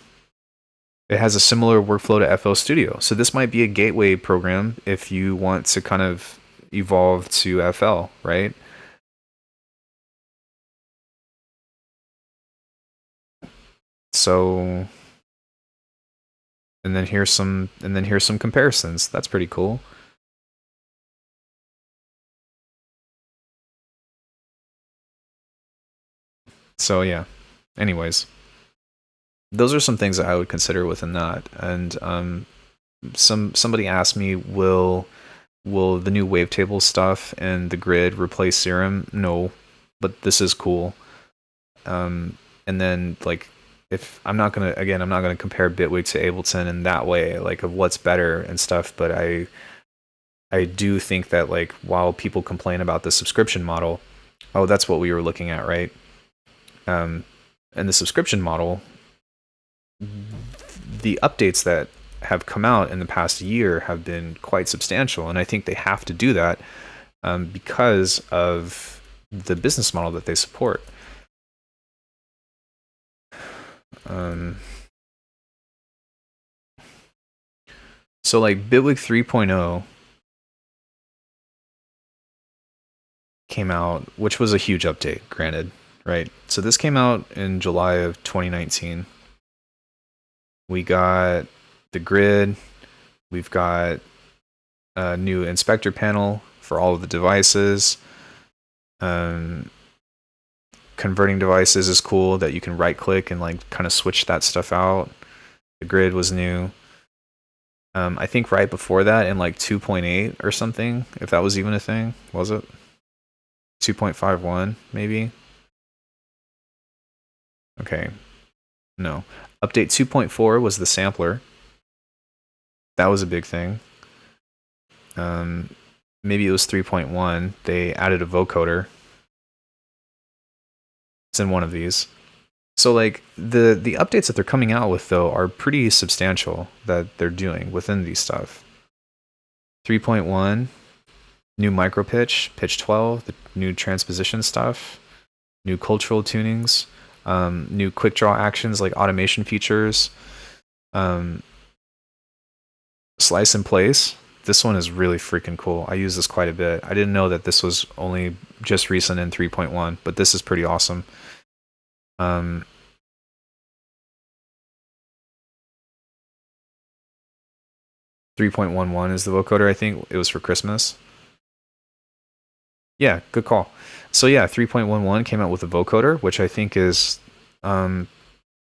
It has a similar workflow to FL Studio. So this might be a gateway program if you want to kind of evolve to FL, right? So, and then here's some comparisons. That's pretty cool. So yeah. Anyways, those are some things that I would consider within that. And somebody asked me, will the new wavetable stuff and the grid replace Serum? No, but this is cool. And then like, if I'm not gonna compare Bitwig to Ableton in that way, like of what's better and stuff. But I do think that like while people complain about the subscription model, oh, that's what we were looking at, right? And the subscription model, the updates that have come out in the past year have been quite substantial, and I think they have to do that because of the business model that they support. So like Bitwig 3.0 came out, which was a huge update, granted, right? So this came out in July of 2019. We got the grid, we've got a new inspector panel for all of the devices. Converting devices is cool, that you can right click and like kind of switch that stuff out. The grid was new. I think right before that in like 2.8 or something, if that was even a thing, was it? 2.51 maybe? Okay, no. Update 2.4 was the sampler. That was a big thing. Maybe it was 3.1. They added a vocoder. It's in one of these. So like the updates that they're coming out with though are pretty substantial that they're doing within these stuff. 3.1, new micro pitch, pitch 12, the new transposition stuff, new cultural tunings, new quick draw actions like automation features, slice and place. This one is really freaking cool. I use this quite a bit. I didn't know that this was only just recent in 3.1, but this is pretty awesome. 3.11 is the vocoder. I think it was for Christmas. Yeah, good call. So yeah, 3.11 came out with a vocoder, which I think is I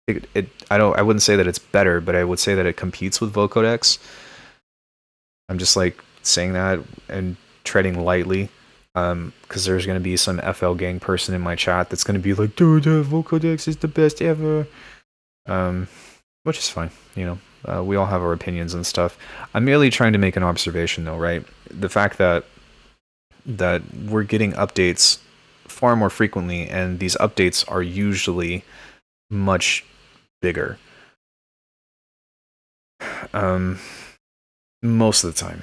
wouldn't say that it's better, but I would say that it competes with vocodex. I'm just like saying that and treading lightly, because there's going to be some FL gang person in my chat that's going to be like, dude, vocodex is the best ever, which is fine, you know. We all have our opinions and stuff. I'm merely trying to make an observation though, right? The fact that we're getting updates far more frequently, and these updates are usually much bigger. Most of the time.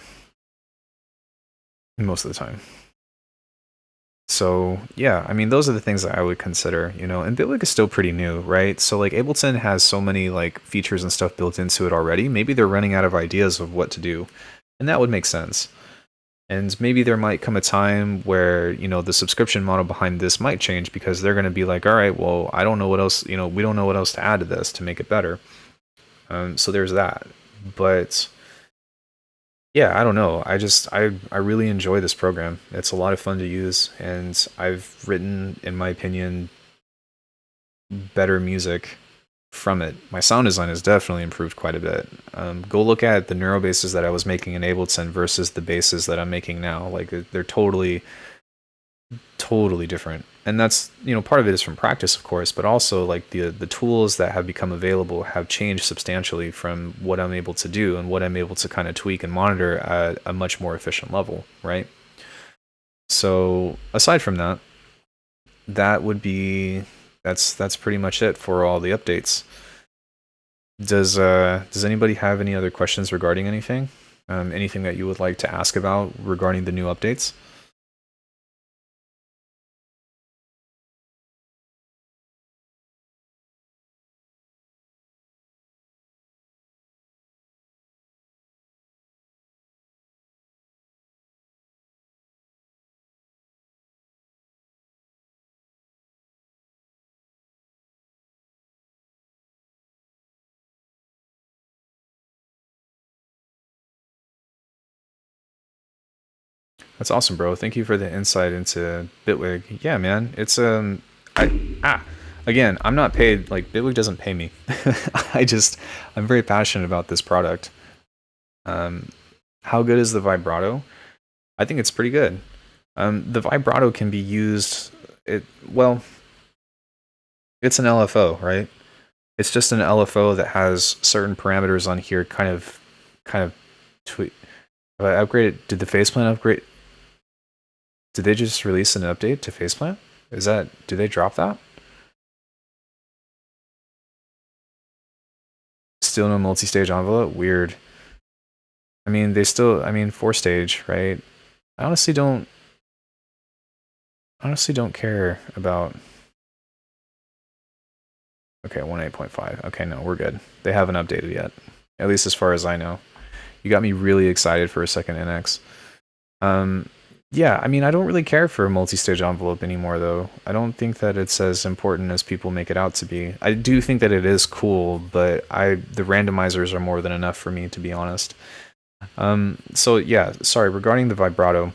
So yeah, I mean, those are the things that I would consider, you know. And Bitwig is still pretty new, right? So like Ableton has so many like features and stuff built into it already. Maybe they're running out of ideas of what to do, and that would make sense. And maybe there might come a time where, you know, the subscription model behind this might change, because they're going to be like, all right, well, I don't know what else, you know, we don't know what else to add to this to make it better. So there's that. But yeah, I don't know. I really enjoy this program. It's a lot of fun to use, and I've written, in my opinion, better music from it. My sound design has definitely improved quite a bit. Go look at the neuro basses that I was making in Ableton versus the basses that I'm making now. Like, they're totally different. And that's, you know, part of it is from practice, of course, but also like the tools that have become available have changed substantially from what I'm able to do and what I'm able to kind of tweak and monitor at a much more efficient level, right? So aside from that, that would be that's pretty much it for all the updates. Does anybody have any other questions regarding anything? Anything that you would like to ask about regarding the new updates? That's awesome, bro. Thank you for the insight into Bitwig. Yeah, man. It's again, I'm not paid. Like, Bitwig doesn't pay me. I'm very passionate about this product. How good is the vibrato? I think it's pretty good. The vibrato can be used. Well, It's an LFO, right? It's just an LFO that has certain parameters on here, kind of tweak. If I upgraded, did the faceplant upgrade? Did they just release an update to faceplant? Is that, do they drop that? Still no multi-stage envelope? Weird. I mean, they still, I mean, 4-stage, right? I honestly don't care about. Okay, 1.8.5. Okay, no, we're good. They haven't updated yet, at least as far as I know. You got me really excited for a second NX. Yeah, I mean, I don't really care for a multi-stage envelope anymore, though. I don't think that it's as important as people make it out to be. I do think that it is cool, but the randomizers are more than enough for me, to be honest. So yeah, sorry, regarding the vibrato,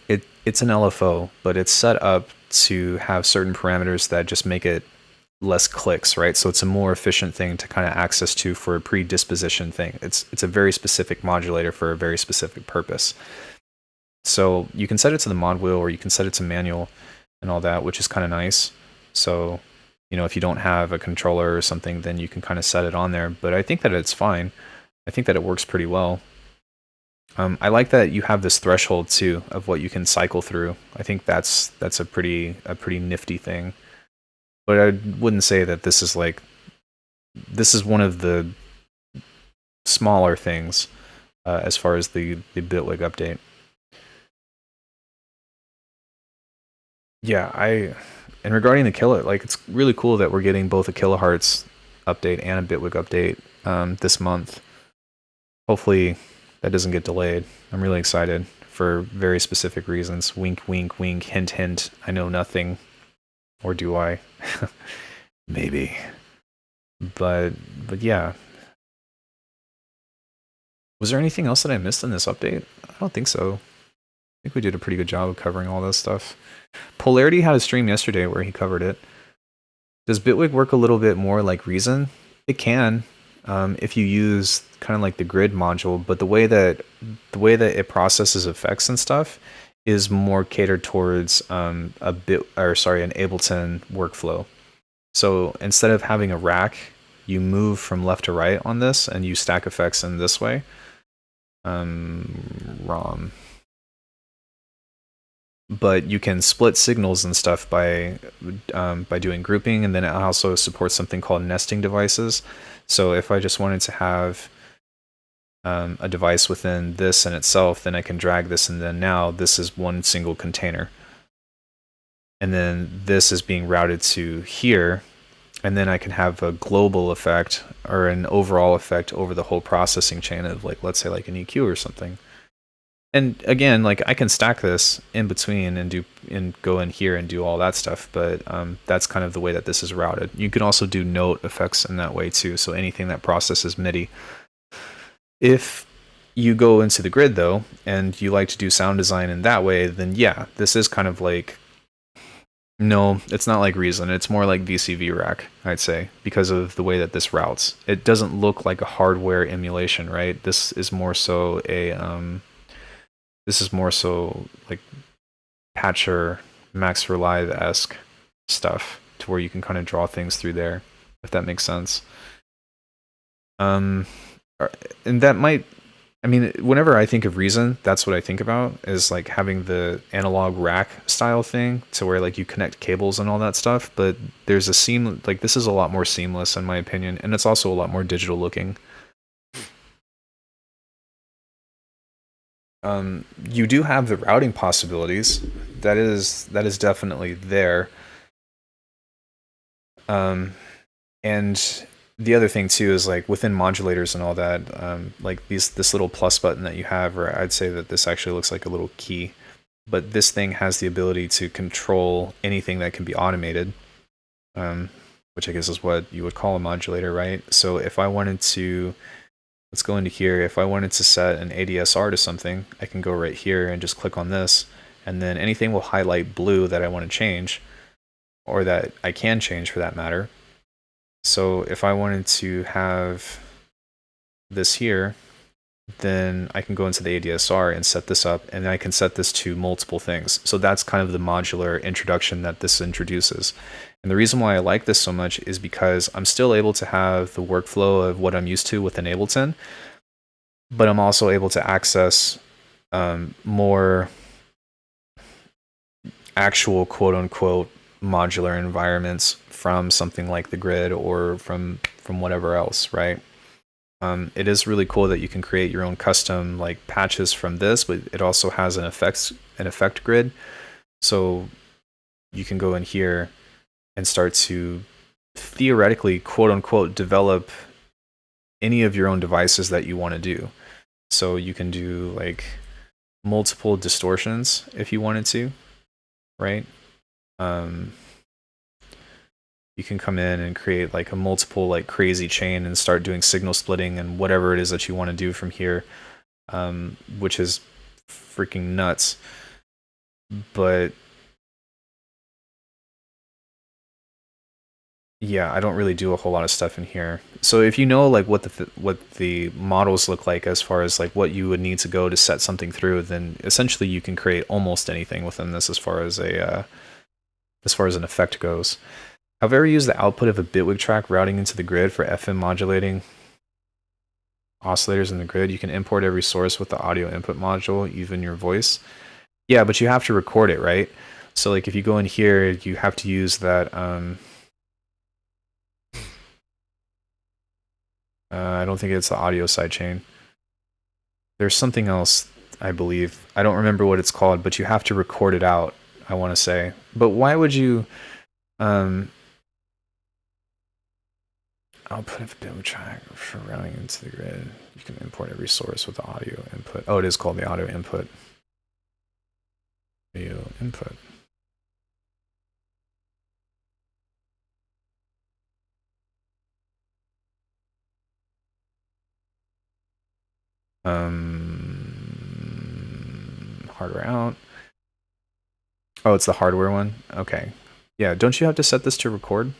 it's an LFO, but it's set up to have certain parameters that just make it less clicks, right? So it's a more efficient thing to kind of access to for a predisposition thing. It's a very specific modulator for a very specific purpose. So you can set it to the mod wheel, or you can set it to manual and all that, which is kind of nice. So, you know, if you don't have a controller or something, then you can kind of set it on there. But I think that it's fine. I think that it works pretty well. I like that you have this threshold too of what you can cycle through. I think that's a pretty nifty thing. But I wouldn't say that this is one of the smaller things as far as the Bitwig update. Yeah, and regarding the it's really cool that we're getting both a kilohertz update and a Bitwig update this month. Hopefully that doesn't get delayed. I'm really excited for very specific reasons. Wink, wink, wink, hint, hint. I know nothing. Or do I? Maybe. But yeah. Was there anything else that I missed in this update? I don't think so. I think we did a pretty good job of covering all this stuff. Polarity had a stream yesterday where he covered it. Does Bitwig work a little bit more like Reason? It can, if you use kind of like the grid module, but the way that it processes effects and stuff is more catered towards an Ableton workflow. So instead of having a rack, you move from left to right on this, and you stack effects in this way. ROM. But you can split signals and stuff by doing grouping, and then it also supports something called nesting devices. So if I just wanted to have a device within this in itself, then I can drag this, and then now this is one single container. And then this is being routed to here, and then I can have a global effect or an overall effect over the whole processing chain of, like, let's say like an EQ or something. And again, like, I can stack this in between and go in here and do all that stuff, but that's kind of the way that this is routed. You can also do note effects in that way too, so anything that processes MIDI. If you go into the grid though, and you like to do sound design in that way, then yeah, this is kind of like, no, it's not like Reason. It's more like VCV rack, I'd say, because of the way that this routes. It doesn't look like a hardware emulation, right? This is more so like Patcher, Max for Live-esque stuff, to where you can kind of draw things through there, if that makes sense. And that might, I mean, whenever I think of Reason, that's what I think about, is like having the analog rack style thing, to where like you connect cables and all that stuff. But there's this is a lot more seamless in my opinion, and it's also a lot more digital looking. You do have the routing possibilities. That is definitely there. And the other thing too is, like, within modulators and all that, like this little plus button that you have, or I'd say that this actually looks like a little key, but this thing has the ability to control anything that can be automated, which I guess is what you would call a modulator, right? So if I wanted to, let's go into here. If I wanted to set an ADSR to something, I can go right here and just click on this, and then anything will highlight blue that I want to change, or that I can change for that matter. So if I wanted to have this here, then I can go into the ADSR and set this up, and I can set this to multiple things. So that's kind of the modular introduction that this introduces. And the reason why I like this so much is because I'm still able to have the workflow of what I'm used to with an Ableton, but I'm also able to access more actual quote-unquote modular environments from something like the grid or from whatever else, right? It is really cool that you can create your own custom like patches from this, but it also has an effect grid. So you can go in here and start to theoretically quote unquote develop any of your own devices that you want to do. So you can do like multiple distortions if you wanted to, right? You can come in and create like a multiple like crazy chain and start doing signal splitting and whatever it is that you want to do from here, which is freaking nuts. But yeah, I don't really do a whole lot of stuff in here. So if you know like what the models look like as far as like what you would need to go to set something through, then essentially you can create almost anything within this as far as an effect goes. Have you ever used the output of a Bitwig track routing into the grid for FM modulating oscillators in the grid? You can import every source with the audio input module, even your voice. Yeah, but you have to record it, right? So like if you go in here, you have to use that. I don't think it's the audio sidechain. There's something else, I believe. I don't remember what it's called, but you have to record it out, I want to say. But why would you... output of Bitwig track for routing into the grid. You can import every source with the audio input. Oh, it is called the audio input. Audio input. Hardware out. Oh, it's the hardware one? Okay. Yeah, don't you have to set this to record?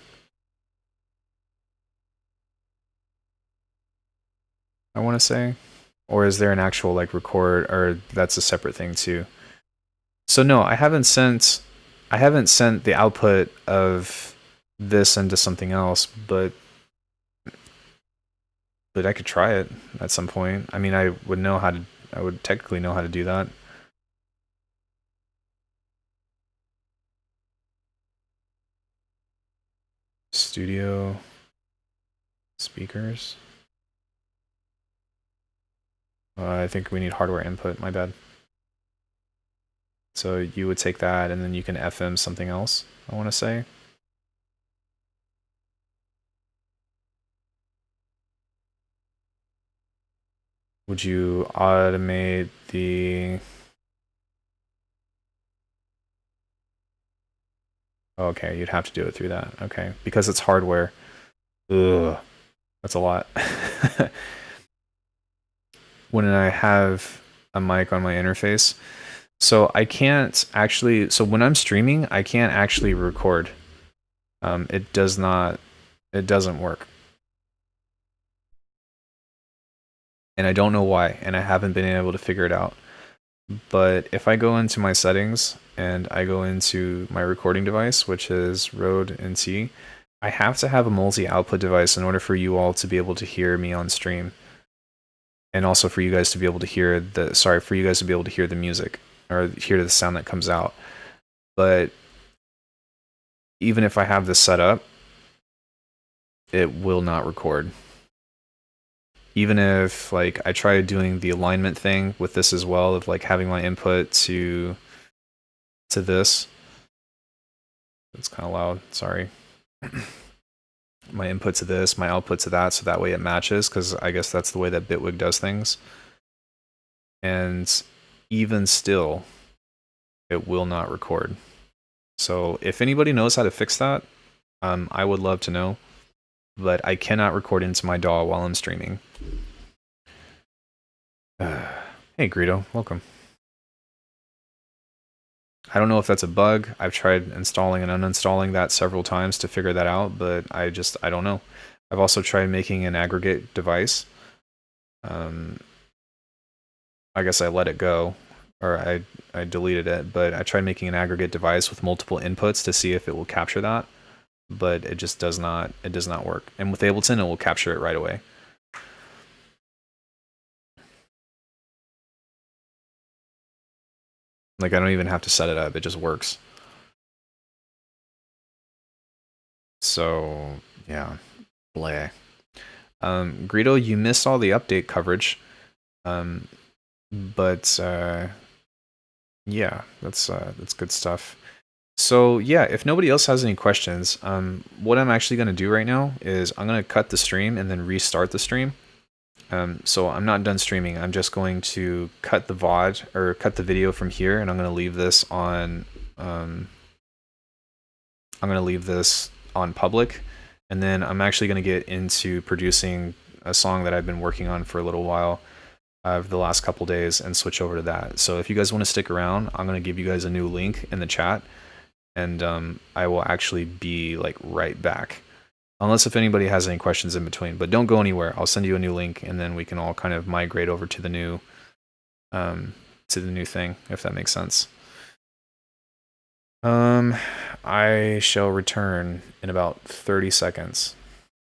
I want to say. Or is there an actual like record, or that's a separate thing too? So no, I haven't sent the output of this into something else, but I could try it at some point. I mean, I would technically know how to do that. Studio speakers. I think we need hardware input, my bad. So you would take that and then you can FM something else, I want to say. Would you automate the... Okay, you'd have to do it through that. Okay, because it's hardware. Ugh, that's a lot. When I have a mic on my interface, so I can't actually... So when I'm streaming, I can't actually record. It doesn't work. And I don't know why, and I haven't been able to figure it out. But if I go into my settings and I go into my recording device, which is Rode NT, I have to have a multi-output device in order for you all to be able to hear me on stream. And also for you guys to be able to hear the music, or hear the sound that comes out. But even if I have this set up, it will not record. Even if like I try doing the alignment thing with this as well, of like having my input to this. It's kind of loud, sorry. My input to this, my output to that, so that way it matches, because I guess that's the way that Bitwig does things. And even still, it will not record. So if anybody knows how to fix that, I would love to know. But I cannot record into my DAW while I'm streaming. Hey Greedo, welcome. I don't know if that's a bug. I've tried installing and uninstalling that several times to figure that out, but I don't know. I've also tried making an aggregate device. I guess I let it go, or I deleted it, but I tried making an aggregate device with multiple inputs to see if it will capture that, but it just does not work. And with Ableton, it will capture it right away. Like, I don't even have to set it up, it just works. So, yeah, bleh. Greedo, you missed all the update coverage. But yeah, that's good stuff. So yeah, if nobody else has any questions, what I'm actually going to do right now is I'm going to cut the stream and then restart the stream. So I'm not done streaming. I'm just going to cut the VOD or cut the video from here, and I'm going to leave this on. I'm going to leave this on public, and then I'm actually going to get into producing a song that I've been working on for a little while. The last couple days and switch over to that. So if you guys want to stick around, I'm going to give you guys a new link in the chat, and I will actually be like right back. Unless if anybody has any questions in between, but don't go anywhere. I'll send you a new link, and then we can all kind of migrate over to the new thing, if that makes sense. I shall return in about 30 seconds.